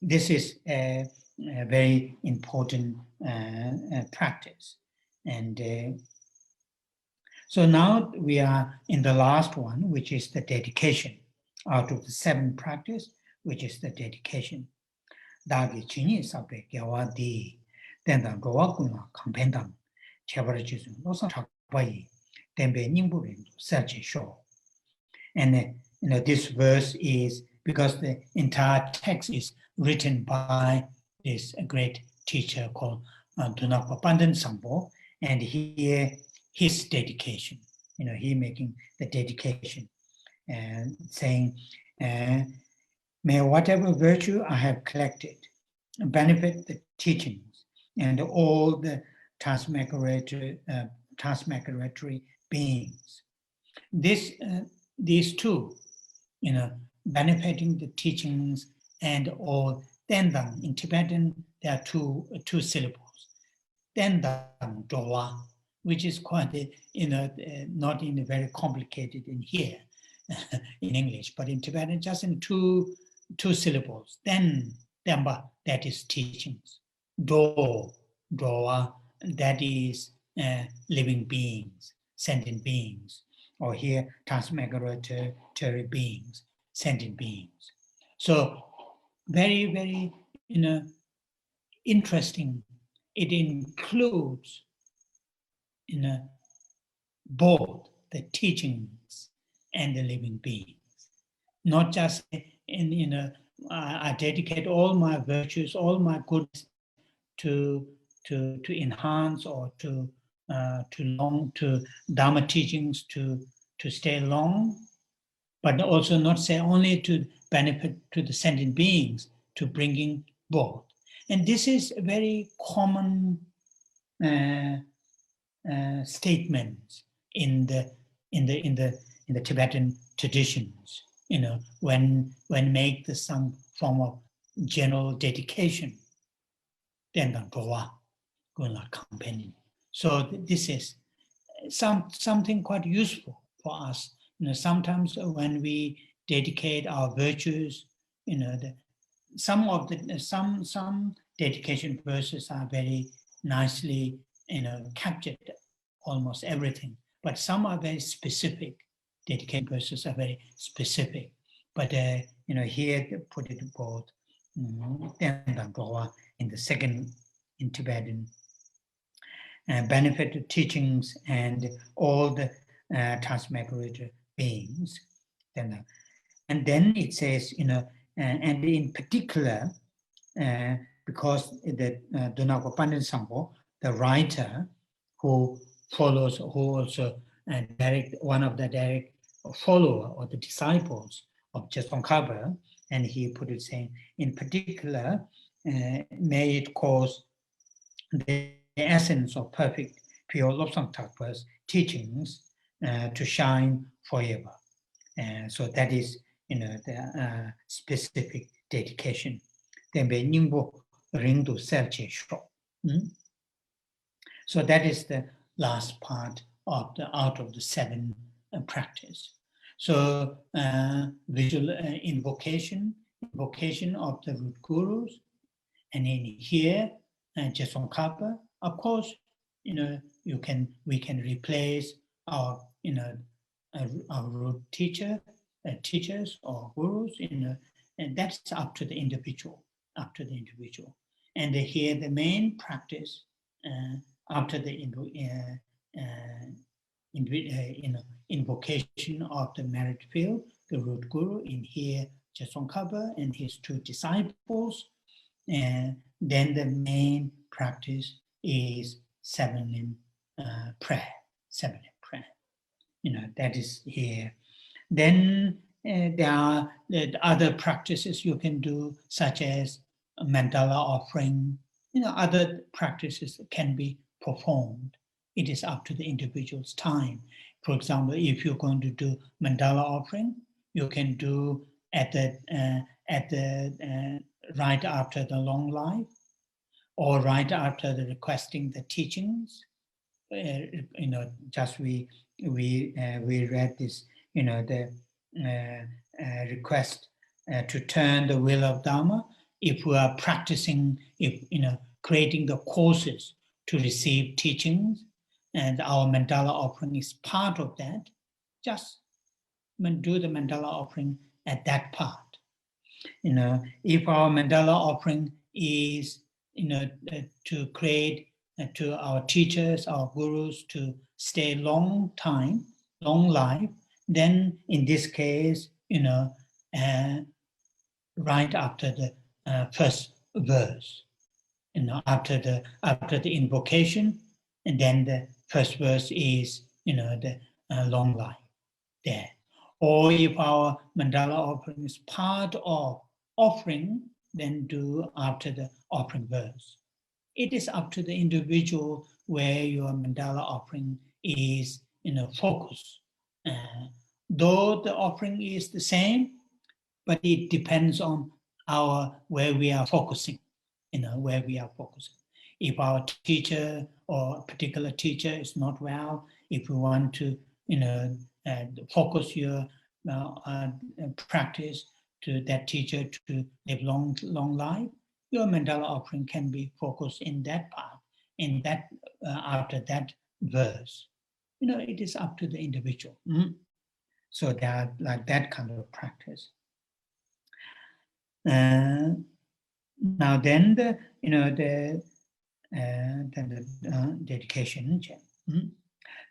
[SPEAKER 1] this is a very important practice. And so now we are in the last one, which is the dedication. Out of the 7 practice, which is the dedication. Dagi chini sabbe gyawa di, tenda gowa kuna kampendang, chebarajizun, losa chakwayi, tembe nyingburin, serje sho. And this verse is, because the entire text is written by this great teacher called Dunakpa Pandan Sambo, and here his dedication, he making the dedication and saying, may whatever virtue I have collected benefit the teachings and all the transmigratory beings. These two, benefiting the teachings and all, tendang, in Tibetan, there are two syllables. Tendang dowa, which is quite, not in a very complicated in here, in English, but in Tibetan, just in two syllables. Then, Demba, that is teachings. Do, doa, that is living beings, sentient beings. Or here, transmigratory beings, sentient beings. So, very, very, interesting. It includes, both the teachings and the living beings. Not just I dedicate all my virtues, all my goods to enhance or to Dharma teachings to stay long, but also not say only to benefit to the sentient beings, to bringing both. And this is a very common statement in the Tibetan traditions. When make some form of general dedication, then the companion. So this is something quite useful for us. Sometimes when we dedicate our virtues, some of the some dedication verses are very nicely, captured almost everything, but some are very specific. Dedication verses are very specific, but here they put it both in the second in Tibetan, benefit teachings and all the transmigrated beings. And then it says, and in particular, because the Dunako Pandit Sampo, the writer who follows, who also one of the direct follower or the disciples of Geshe Tashi, and he put it saying, in particular, may it cause the essence of perfect pure Lobsang Thakpa's teachings to shine forever. So that is, the specific dedication. So that is the last part of out of the 7 practice. So visual invocation of the root gurus, and in here, Geshe Tashi, of course, we can replace our our root teachers or gurus, and that's up to the individual, And here the main practice after the invocation of the merit field, the root guru, in here Geshe Tashi and his 2 disciples, and then the main practice is 7-limb prayer. 7-limb prayer. That is here. Then there are the other practices you can do, such as a mandala offering. Other practices can be performed. It is up to the individual's time. For example, if you're going to do mandala offering, you can do at the right after the long life, or right after the requesting the teachings. Just we read this, the request to turn the wheel of Dharma. If we are practicing, creating the courses to receive teachings, and our mandala offering is part of that, just do the mandala offering at that part. If our mandala offering is, to create to our teachers, our gurus to stay long time, long life, then in this case, right after the first verse, after the invocation, and then the first verse is, the long life there. Or if our mandala offering is part of offering, then do after the offering verse. It is up to the individual where your mandala offering is, focus. Though the offering is the same, but it depends on where we are focusing, where we are focusing. If our teacher or a particular teacher is not well, if we want to, focus your practice to that teacher to live long life, your mandala offering can be focused in that part, in that after that verse. It is up to the individual. So they are like that kind of practice. Now then the dedication.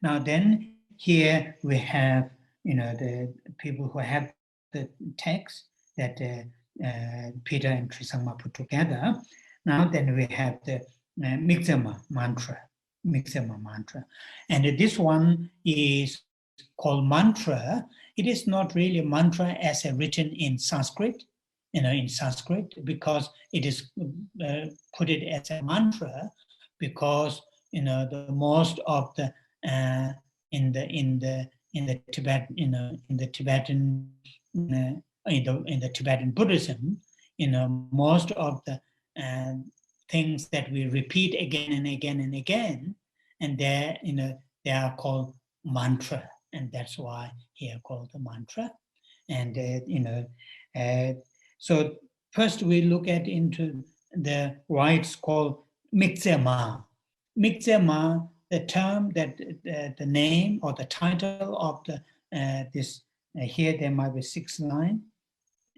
[SPEAKER 1] Now then here we have the people who have the text that Peter and Trisangma put together. Now then we have the Mixama mantra. And this one is called mantra. It is not really mantra as written in Sanskrit, because it is put it as a mantra, because the most of the in the Tibet, in the Tibetan Buddhism, most of the things that we repeat again and again and again, and they are called mantra, and that's why here called the mantra. And so first we look at into why it's called Mikzema. Mikzema, the term that the name or the title of this here there might be 6 line,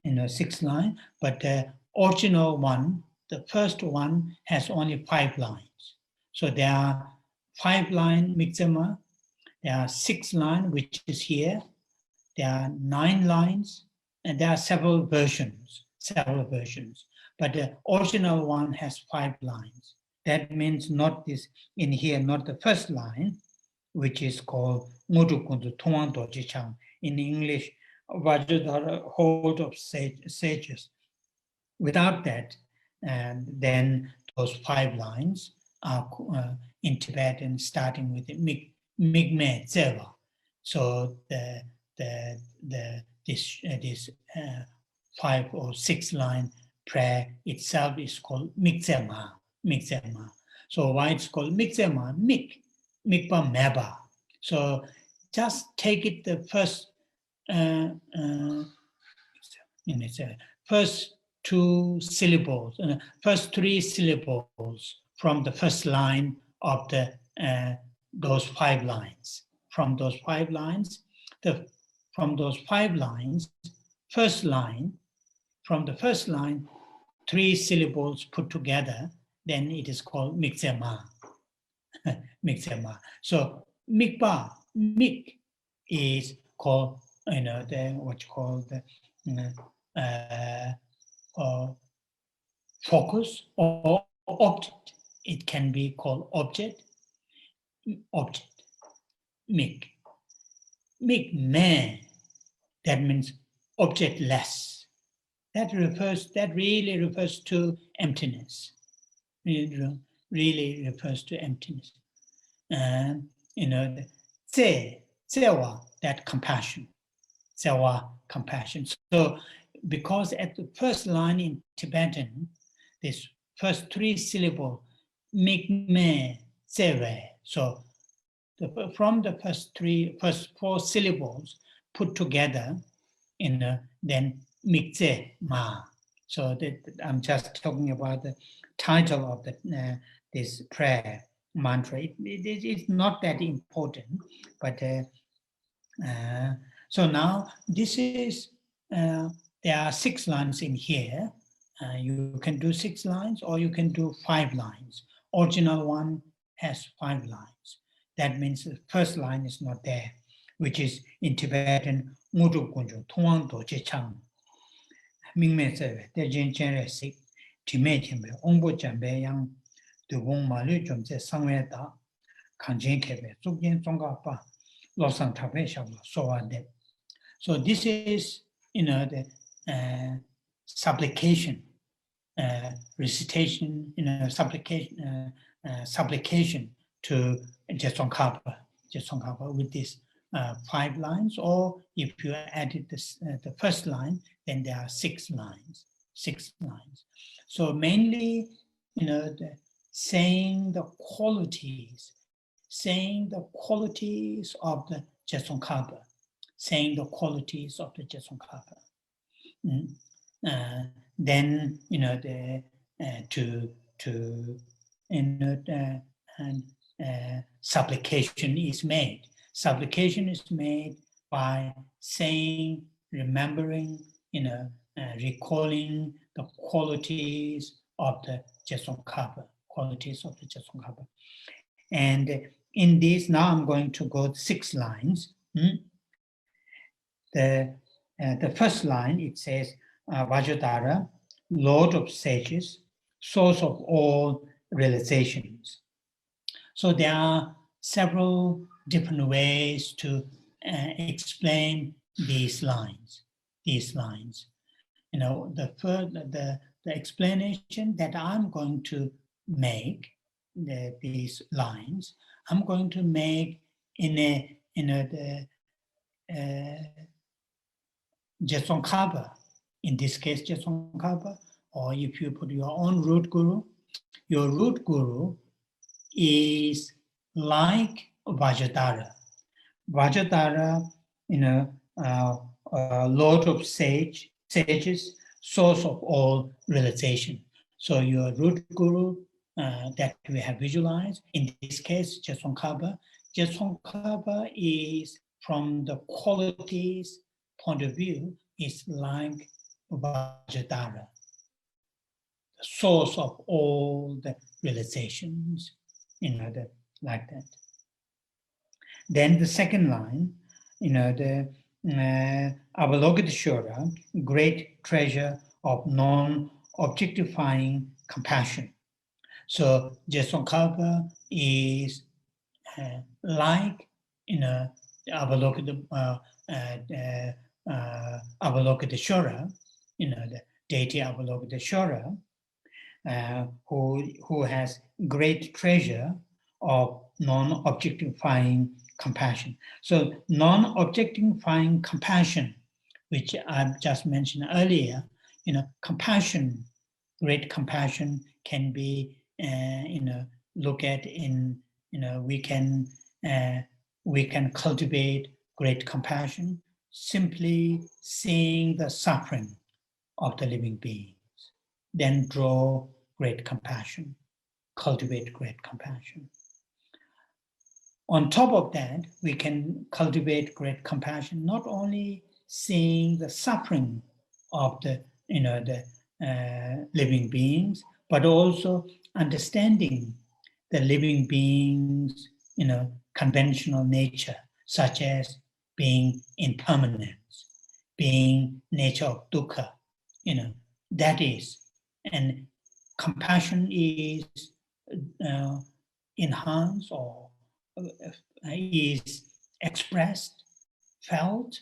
[SPEAKER 1] 6 line, but the original one, the first one has only 5 lines. So there are 5 line Mikzema, there are 6 line which is here, there are 9 lines, and there are several versions. But the original one has 5 lines. That means not this in here, not the first line, which is called Ngodukundu Tuan Doji Chang. In English, Vajradhara, hold of sages. Without that, and then those 5 lines are in Tibetan, starting with the Migme Zeva. So this 5 or 6 line prayer itself is called Mikzema. So why it's called Mikzema? Mikpa Meba. So just take it the first first 2 syllables, first 3 syllables from the first line of those 5 lines. From those 5 lines, first line, from the first line, 3 syllables put together, then it is called Mikzema. Mikzema. So Mikpa, Mik is called, what you call the focus or object. It can be called object. Mik me, that means objectless. That really refers to emptiness. Really refers to emptiness. And tsewa, that compassion. Tsewa, compassion. So because at the first line in Tibetan, this first 3 syllables, mikme tsewe. So from the first 4 syllables put together, then mikze ma. So I'm just talking about the title of this prayer mantra. It's not that important, but so now this is there are 6 lines in here. You can do 6 lines or you can do 5 lines. Original one has 5 lines. That means the first line is not there, which is in Tibetan, Mudu Kunju, Tuang Doje Chang. Mingme Sewe, De Jin Chen Sik, Time Timbe, Ongbo Jambe Yang, De Wong Malu Jomse Sangwe Da, Kanjin Kebe, Zugin Tsongkhapa, Losang Tabe Shabla, Soa De. So this is, the supplication, recitation, supplication to Geshe Tsongkhapa with these 5 lines, or if you added the first line, then there are 6 lines. So mainly, saying the qualities of the Geshe Tsongkhapa, then supplication is made. Supplication is made by saying, remembering, recalling the qualities of the Geshe Tsongkhapa. And in this, now I'm going to go 6 lines. The first line, it says, Vajradhara, Lord of sages, source of all realizations. So there are several different ways to explain these lines. The explanation that I'm going to make these lines, I'm going to make in the Geshe Tsongkhapa, in this case Geshe Tsongkhapa, or if you put your own root guru, your root guru is like Vajradhara. Vajradhara, Lord of sages, source of all realization. So your root guru that we have visualized, in this case, Geshe Tashi is, from the qualities point of view, is like Vajradhara, the source of all the realizations, like that. Then the second line, the Avalokiteshvara, great treasure of non-objectifying compassion. So Geshe Tashi is like Avalokiteshvara, the deity Avalokiteshvara, who has great treasure of non-objectifying compassion. So non-objectifying compassion, which I've just mentioned earlier, compassion, great compassion can be, look at in, we can cultivate great compassion simply seeing the suffering of the living beings, then draw great compassion, cultivate great compassion. On top of that, we can cultivate great compassion, not only seeing the suffering of the living beings, but also understanding the living beings, conventional nature, such as being impermanence, being nature of dukkha, that is, and compassion is enhanced or is expressed, felt,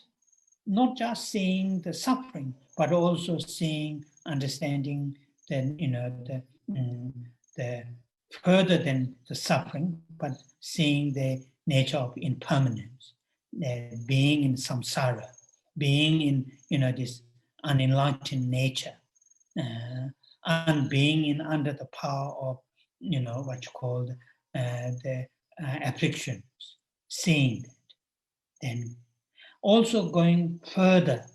[SPEAKER 1] not just seeing the suffering, but also seeing, understanding that, the further than the suffering, but seeing the nature of impermanence, being in samsara, being in, this unenlightened nature, and being in under the power of, what you call the afflictions, seeing that. Then also going further,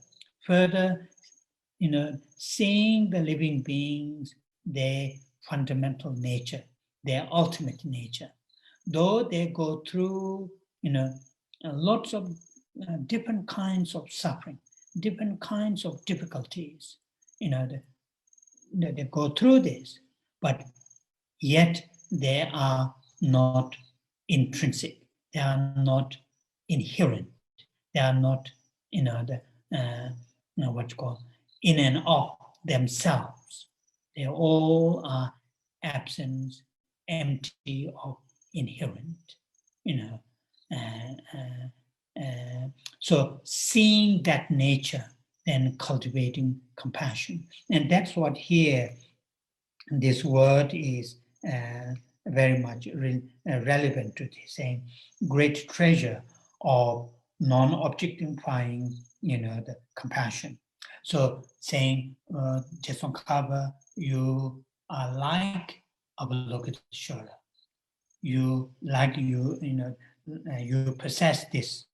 [SPEAKER 1] seeing the living beings, their fundamental nature, their ultimate nature. Though they go through, lots of different kinds of suffering, different kinds of difficulties, they go through this, but yet they are not intrinsic, they are not inherent, they are not, what you call, in and of themselves. They all are absence, empty of inherent, so seeing that nature, then cultivating compassion. And that's what here, this word is very much relevant to this, saying great treasure of non-objectifying, the compassion. So saying, Geshe Tashi, you are like Avalokiteshvara. You possess this,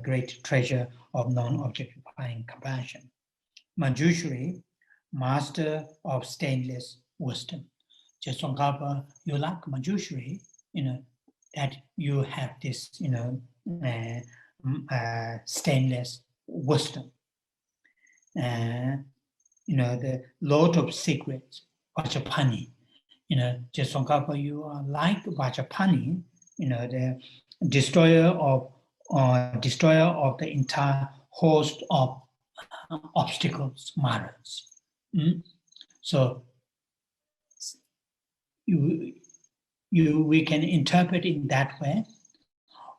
[SPEAKER 1] great treasure of non-objectifying compassion. Manjushri, master of stainless wisdom. Geshe Tashi, you like Manjushri, that you have this, stainless wisdom. The Lord of Secrets, Vajrapani. Geshe Tashi, you are like Vajrapani, the destroyer of the entire host of obstacles, maras. So we can interpret in that way,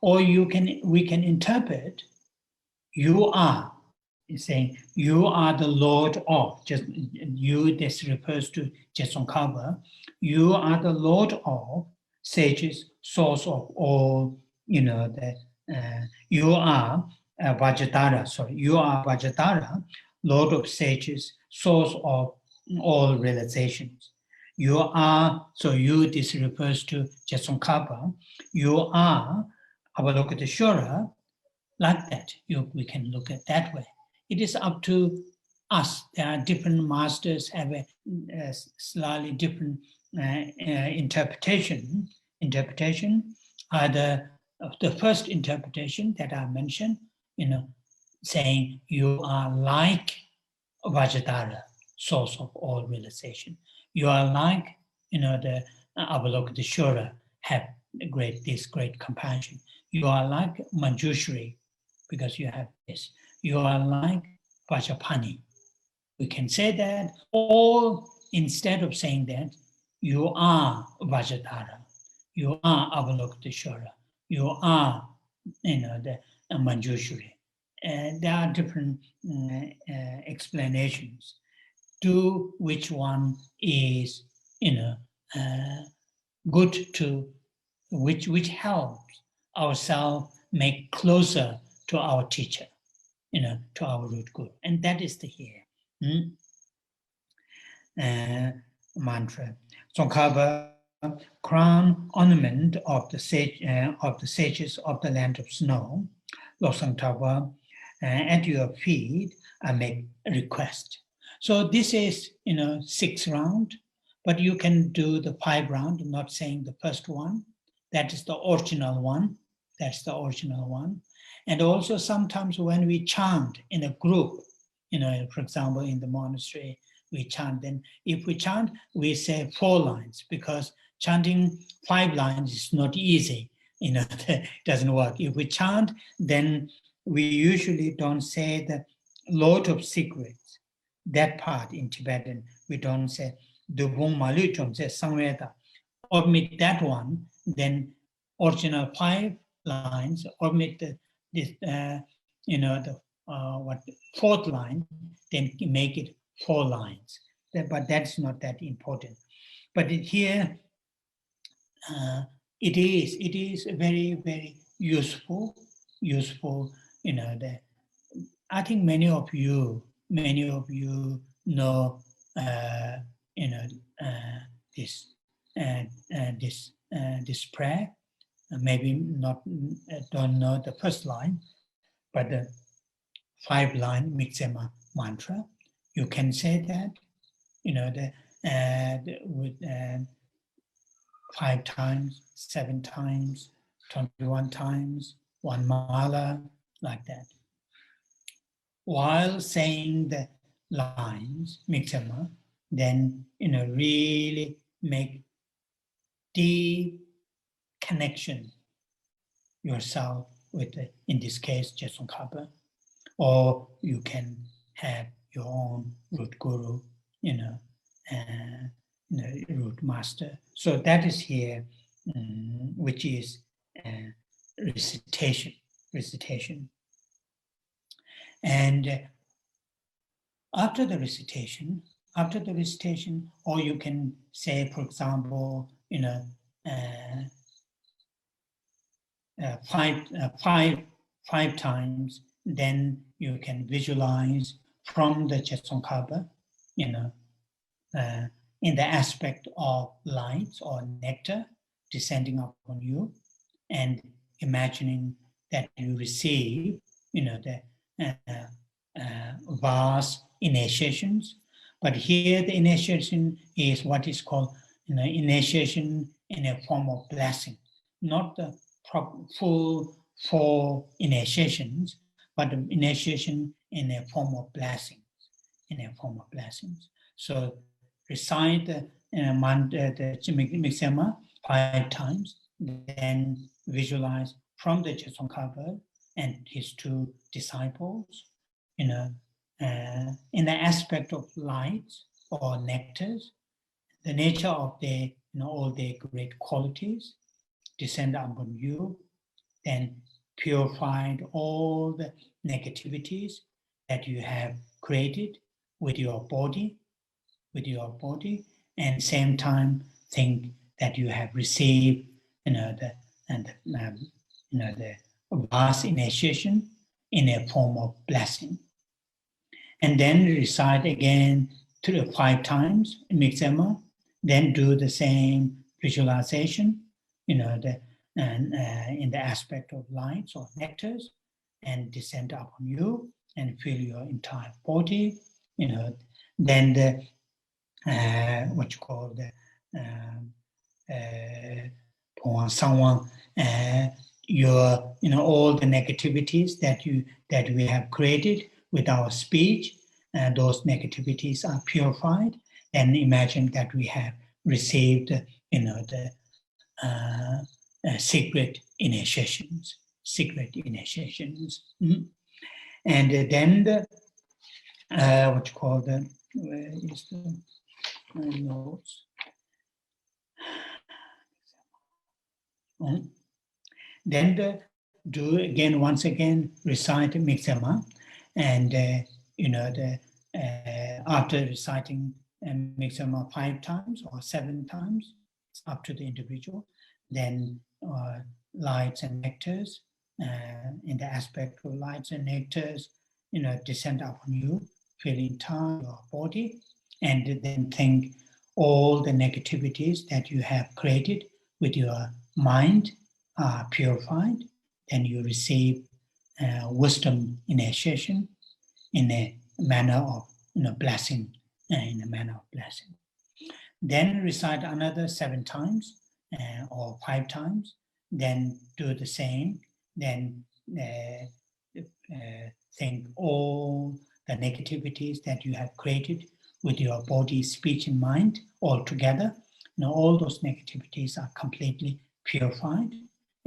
[SPEAKER 1] or we can interpret you are saying you are the Lord of, just you, this refers to Geshe Tashi, you are the Lord of sages, source of all, you are Vajradhara, you are Vajradhara, Lord of sages, source of all realizations. You are, this refers to Geshe Tashi, you are Avalokiteshvara, like that. We can look at that way. It is up to us. There are different masters have a slightly different interpretation. Either the first interpretation that I mentioned, saying you are like Vajradhara, source of all realization. You are like, the Avalokiteshvara, have this great compassion. You are like Manjushri, because you have this. You are like Vajapani. We can say that, or instead of saying that, you are Vajradhara, you are Avalokiteshvara, you are, the Manjushri. There are different explanations to which one is, good to, which helps ourselves make closer to our teacher, to our root guru, and that is the here. Mantra. Tsongkhapa, crown ornament of the sages of the land of snow. Losang Tawa, at your feet, I make a request. So this is, 6 round, but you can do the 5 round. I'm not saying the first one. That is the original one. That's the original one. And also sometimes when we chant in a group, for example, in the monastery, we chant. Then if we chant, we say 4 lines, because chanting 5 lines is not easy. It doesn't work. If we chant, then we usually don't say the lot of secrets. That part in Tibetan, we don't say Dubung Malu Chom, say Samveda. Omit that one, then original 5 lines, omit the 4th line, then make it 4 lines. But that's not that important. But here, it is very, very useful. I think many of you know, this prayer. Maybe not don't know the first line, but the 5-line Miksema mantra. You can say that, with 5 times, 7 times, 21 times, 1 mala, like that. While saying the lines, Miksema, then, really make deep connection yourself with, in this case, Geshe Tsongkhapa, or you can have your own root guru, root master. So that is here, which is recitation. And after the recitation, or you can say, for example, 5 times, then you can visualize from the Geshe Tsongkhapa, in the aspect of light or nectar descending upon you, and imagining that you receive, the vast initiations. But here the initiation is what is called, initiation in a form of blessing, not the full 4 initiations, but the initiation in a form of blessings. So recite the Miksema 5 times, then visualize from the Geshe Tsongkhapa and his 2 disciples, in the aspect of light or nectars, the nature of their, all their great qualities descend upon you, then purified all the negativities that you have created with your body, and same time think that you have received, the vast initiation in a form of blessing. And then recite again 5 times Miksema, then do the same visualization, in the aspect of lights or nectars, and descend upon you and fill your entire body, then the what you call the someone your all the negativities that we have created with our speech, and those negativities are purified. And imagine that we have received the secret initiations. And then the what you call the where is the notes? Then do again, once again, recite Mixama, and after reciting Mixama 5 times or 7 times, it's up to the individual. Then lights and nectars, in the aspect of lights and nectars, descend upon you, filling time your body, and then think all the negativities that you have created with your mind are purified. Then you receive wisdom initiation in a manner of blessing, Then recite another 7 times or 5 times. Then do the same. Then think all the negativities that you have created with your body, speech, and mind all together. All those negativities are completely purified,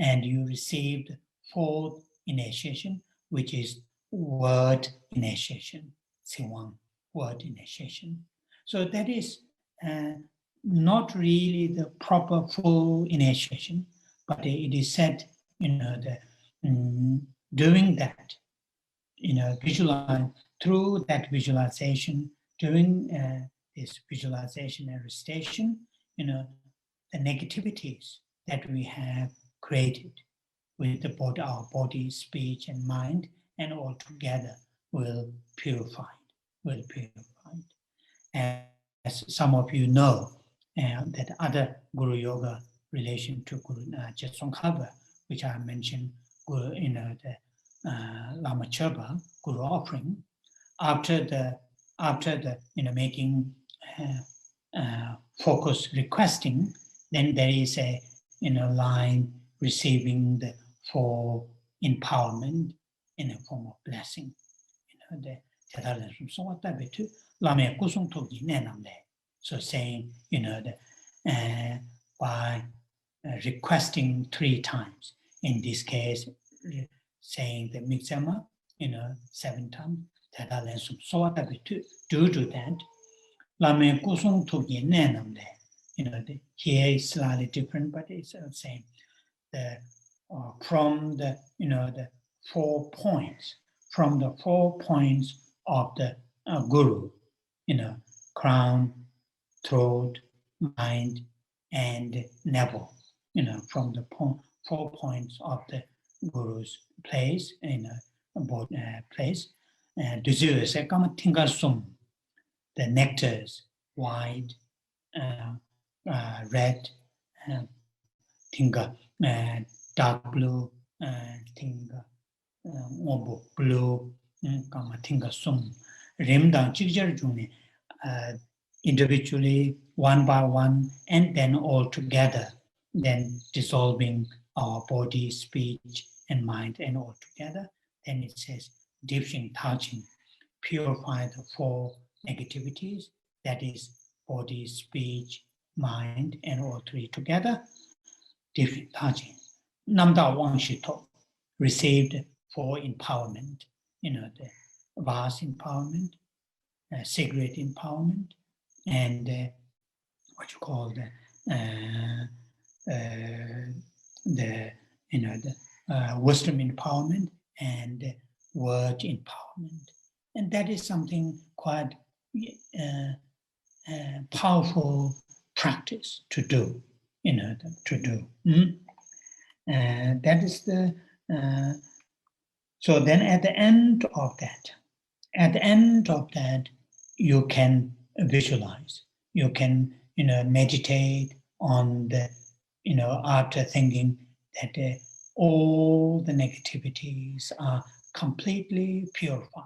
[SPEAKER 1] and you received 4th initiation, which is word initiation. Siwang, word initiation. So that is not really the proper full initiation, but it is said, doing that, visualize through that visualization, doing this visualization and recitation, the negativities that we have created with the body, our body, speech, and mind, and all together will purify. As some of you know, that other Guru Yoga relation to Guru Geshe Tashi, which I mentioned, the Lama Tsongkhapa Guru offering, after the making focus requesting, then there is a line receiving the 4 empowerment in a form of blessing. So saying, by requesting 3 times, in this case, saying the Mixama, 7 times, due to that, here is slightly different, but it's the same. From the 4 points, from the 4 points of the Guru, crown, throat, mind, and navel, from the 4 points of the Guru's place, place. The nectars, white, red, dark blue, blue, individually, one by one, and then all together, then dissolving our body, speech, and mind, and all together. Then it says, Geshe Tashi, purify the 4 negativities, that is body, speech, mind, and all 3 together. Geshe Tashi. Namda Wangshito received 4 empowerment, the vast empowerment, sacred empowerment, and what you call the wisdom empowerment and word empowerment. And that is something quite powerful practice to do, that is the, so then at the end of that, you can visualize, you can, meditate on the, after thinking that all the negativities are completely purified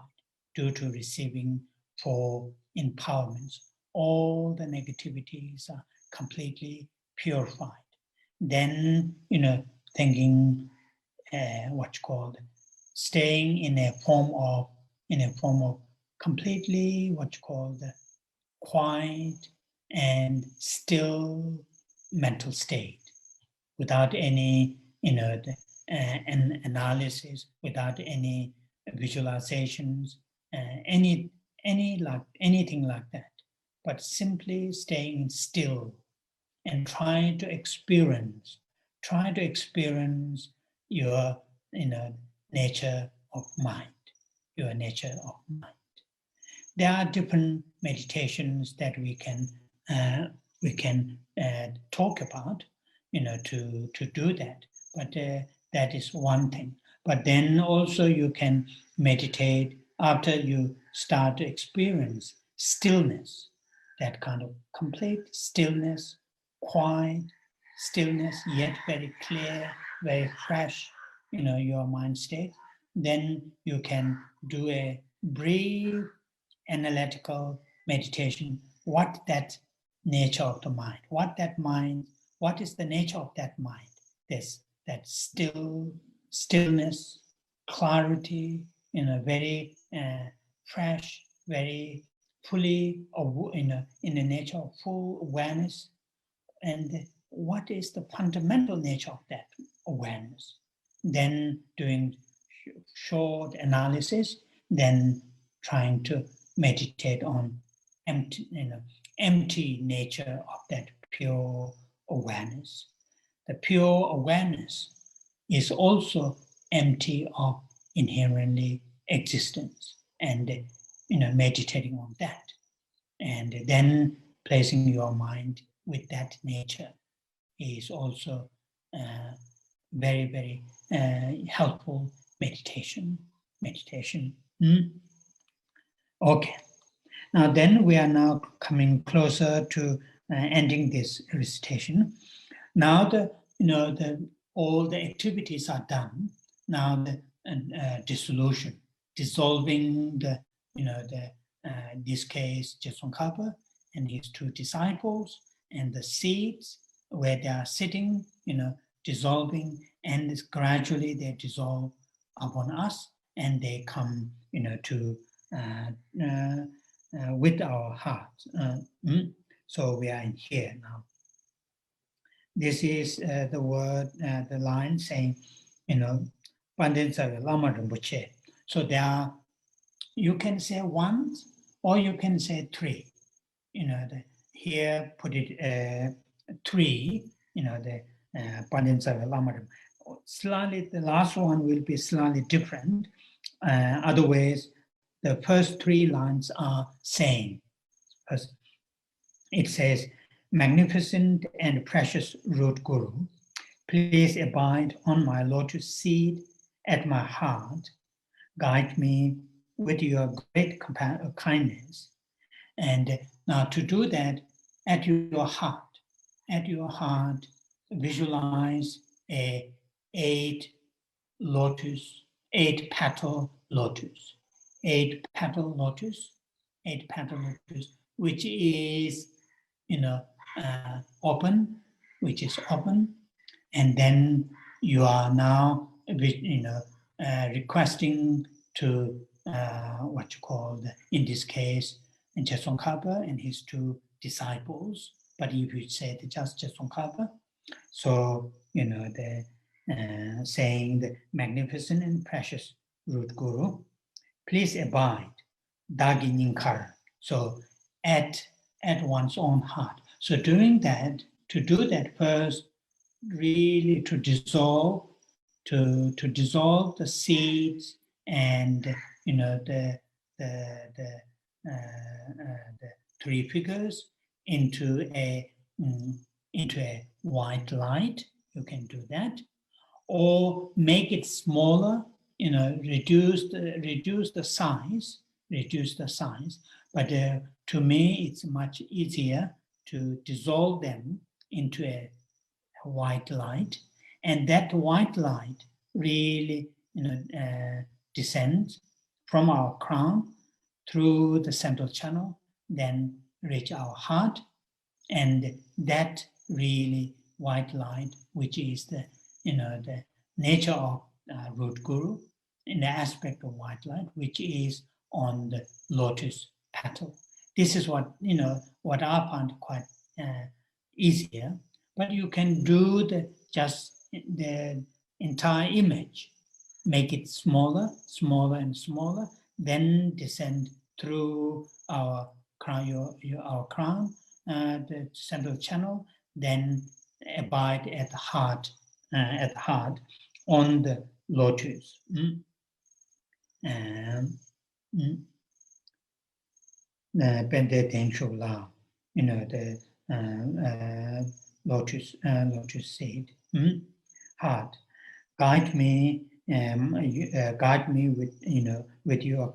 [SPEAKER 1] due to receiving for empowerment. All the negativities are completely purified. Then, thinking what's called staying in a form of completely what's called quiet and still mental state, without any an analysis, without any visualizations, anything like that, but simply staying still and trying to experience your nature of mind, your nature of mind. There are different meditations that we can talk about, to do that. But that is one thing. But then also you can meditate after you start to experience stillness, that kind of complete stillness, quiet stillness, yet very clear, very fresh, your mind state. Then you can do a brief analytical meditation. What that nature of the mind, what is the nature of that mind? This that stillness, clarity, very fresh, very fully, in the nature of full awareness. And what is the fundamental nature of that awareness? Then doing short analysis, then trying to meditate on empty nature of that pure awareness. The pure awareness is also empty of inherently existence, and meditating on that, and then placing your mind with that nature is also very, very helpful meditation. Okay. Now then we are now coming closer to ending this recitation. Now all the activities are done. Now the dissolution, dissolving this case, Geshe Tsongkhapa and his two disciples, and the seeds where they are sitting, dissolving, and gradually they dissolve upon us, and they come, to with our heart. So we are in here now. This is the word, the line saying, Ganden Lama Rinpoche. So there are, you can say once or you can say three. Here put it three. The Ganden Lama Rinpoche. Slightly, the last one will be slightly different. Otherwise, the first three lines are same. It says, magnificent and precious root Guru, please abide on my lotus seed at my heart, guide me with your great kindness. And now to do that, at your heart, visualize a 8-petal lotus, which is open, and then you are now requesting to what you call, in this case, Geshe Tsongkhapa and his two disciples. But if you say just Geshe Tsongkhapa, so the saying the magnificent and precious root Guru, please abide, Dagi Ninkar. So at one's own heart. So doing that, to do that first, really to dissolve the seeds and the three figures into a white light. You can do that, or make it smaller. Reduce the size. But to me, it's much easier to dissolve them into a white light, and that white light really descends from our crown through the central channel, then reach our heart, and that really white light, which is the the nature of root guru, in the aspect of white light, which is on the lotus petal. This is what what I found quite easier, but you can do just the entire image, make it smaller, smaller and smaller, then descend through our crown, our crown, the central channel, then abide at the heart, on the lotus. Bende Tensho La, the lotus seed. Heart, guide me, with with your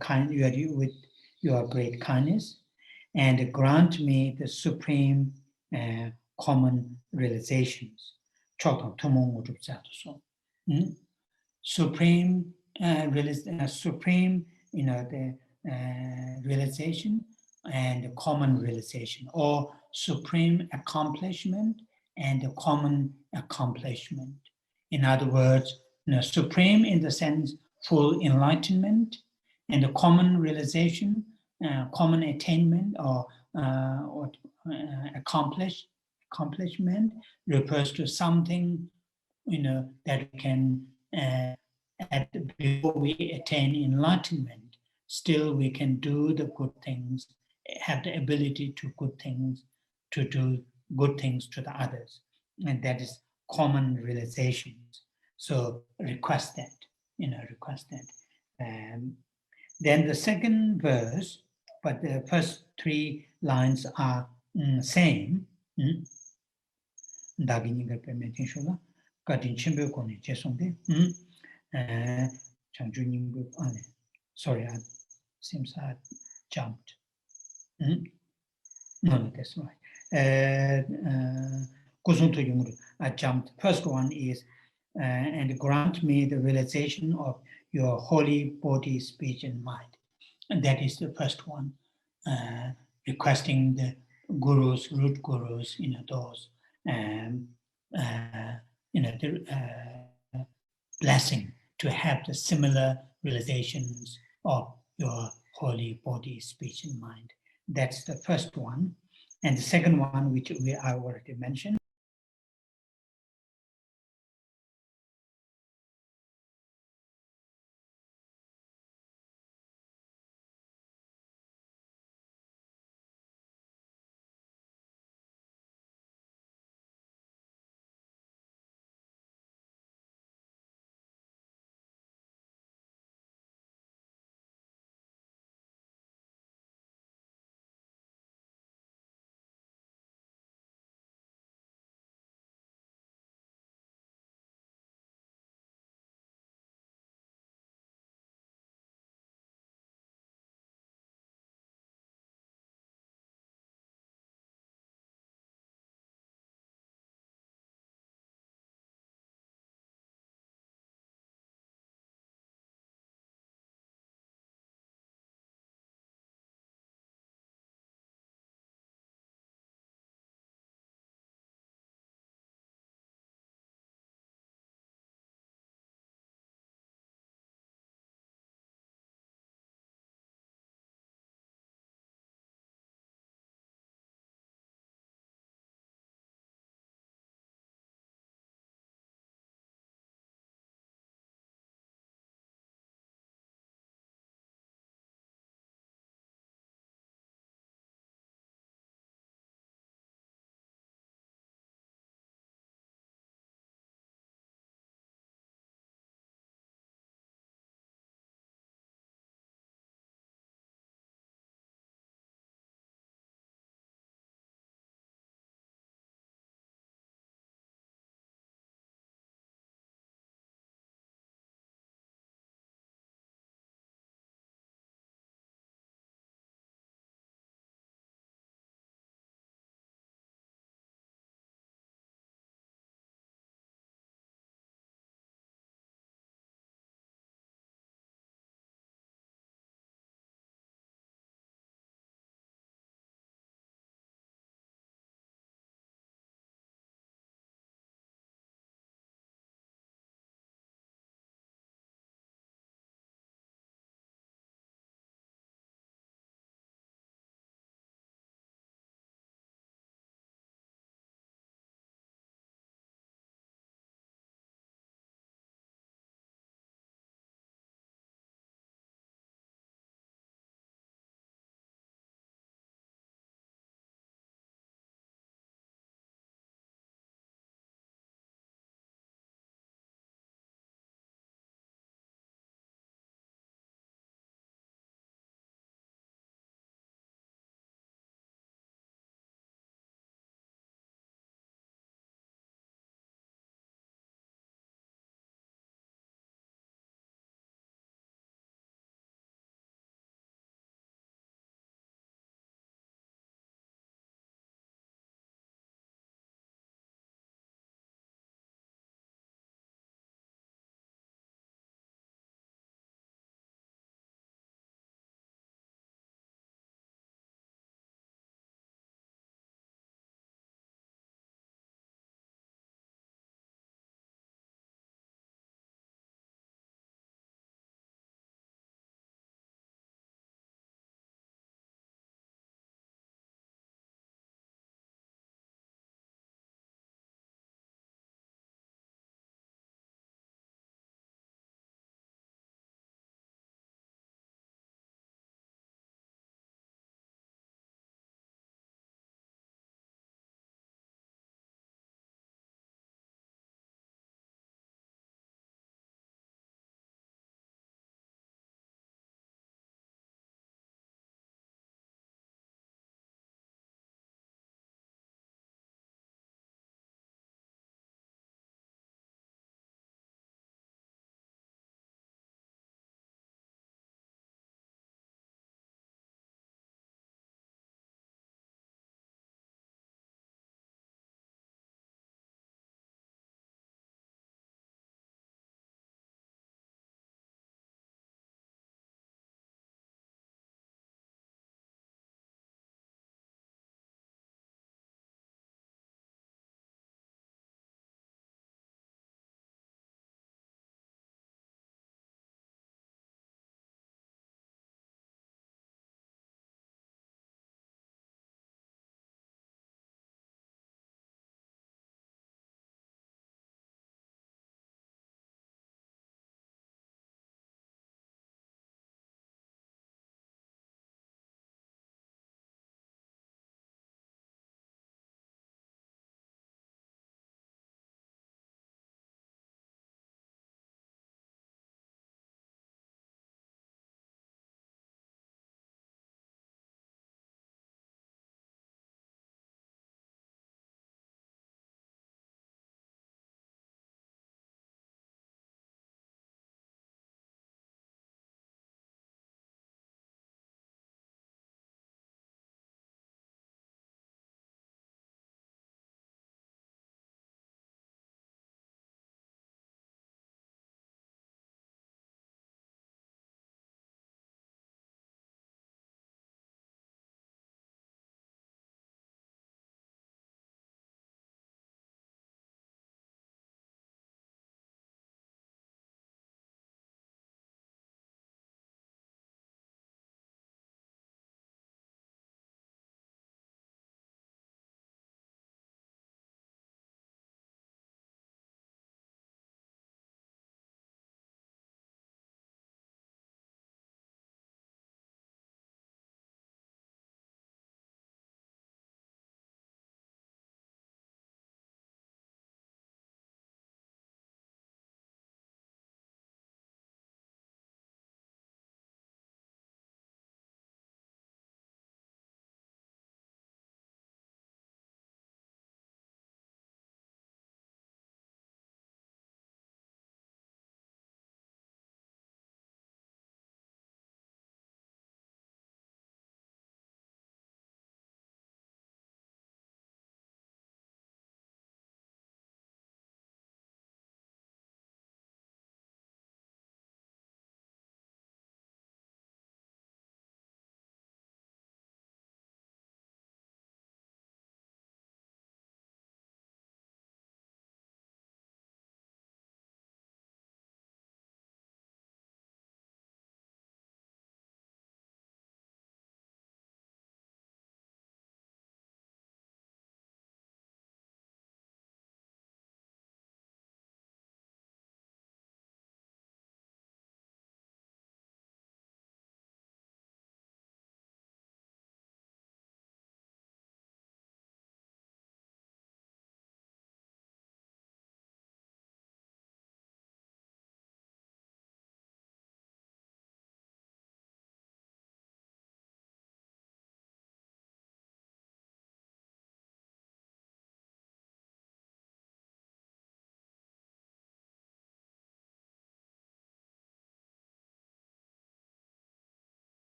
[SPEAKER 1] with your great kindness, and grant me the supreme common realizations. Supreme supreme, the realization and common realization, or supreme accomplishment and a common accomplishment. In other words, supreme in the sense full enlightenment, and a common realization, common attainment, or accomplishment refers to something that we can before we attain enlightenment. Still, we can do the good things, have the ability to do good things to the others, and that is common realizations. So request that, request that. Then the second verse, but the first three lines are same. Sorry, seems I jumped. No, that's right. I jumped. First one is, and grant me the realization of your holy body, speech, and mind. And that is the first one, requesting the gurus, root gurus, those, the blessing to have the similar realizations of your holy body, speech, and mind. That's the first one. And the second one, which I already mentioned,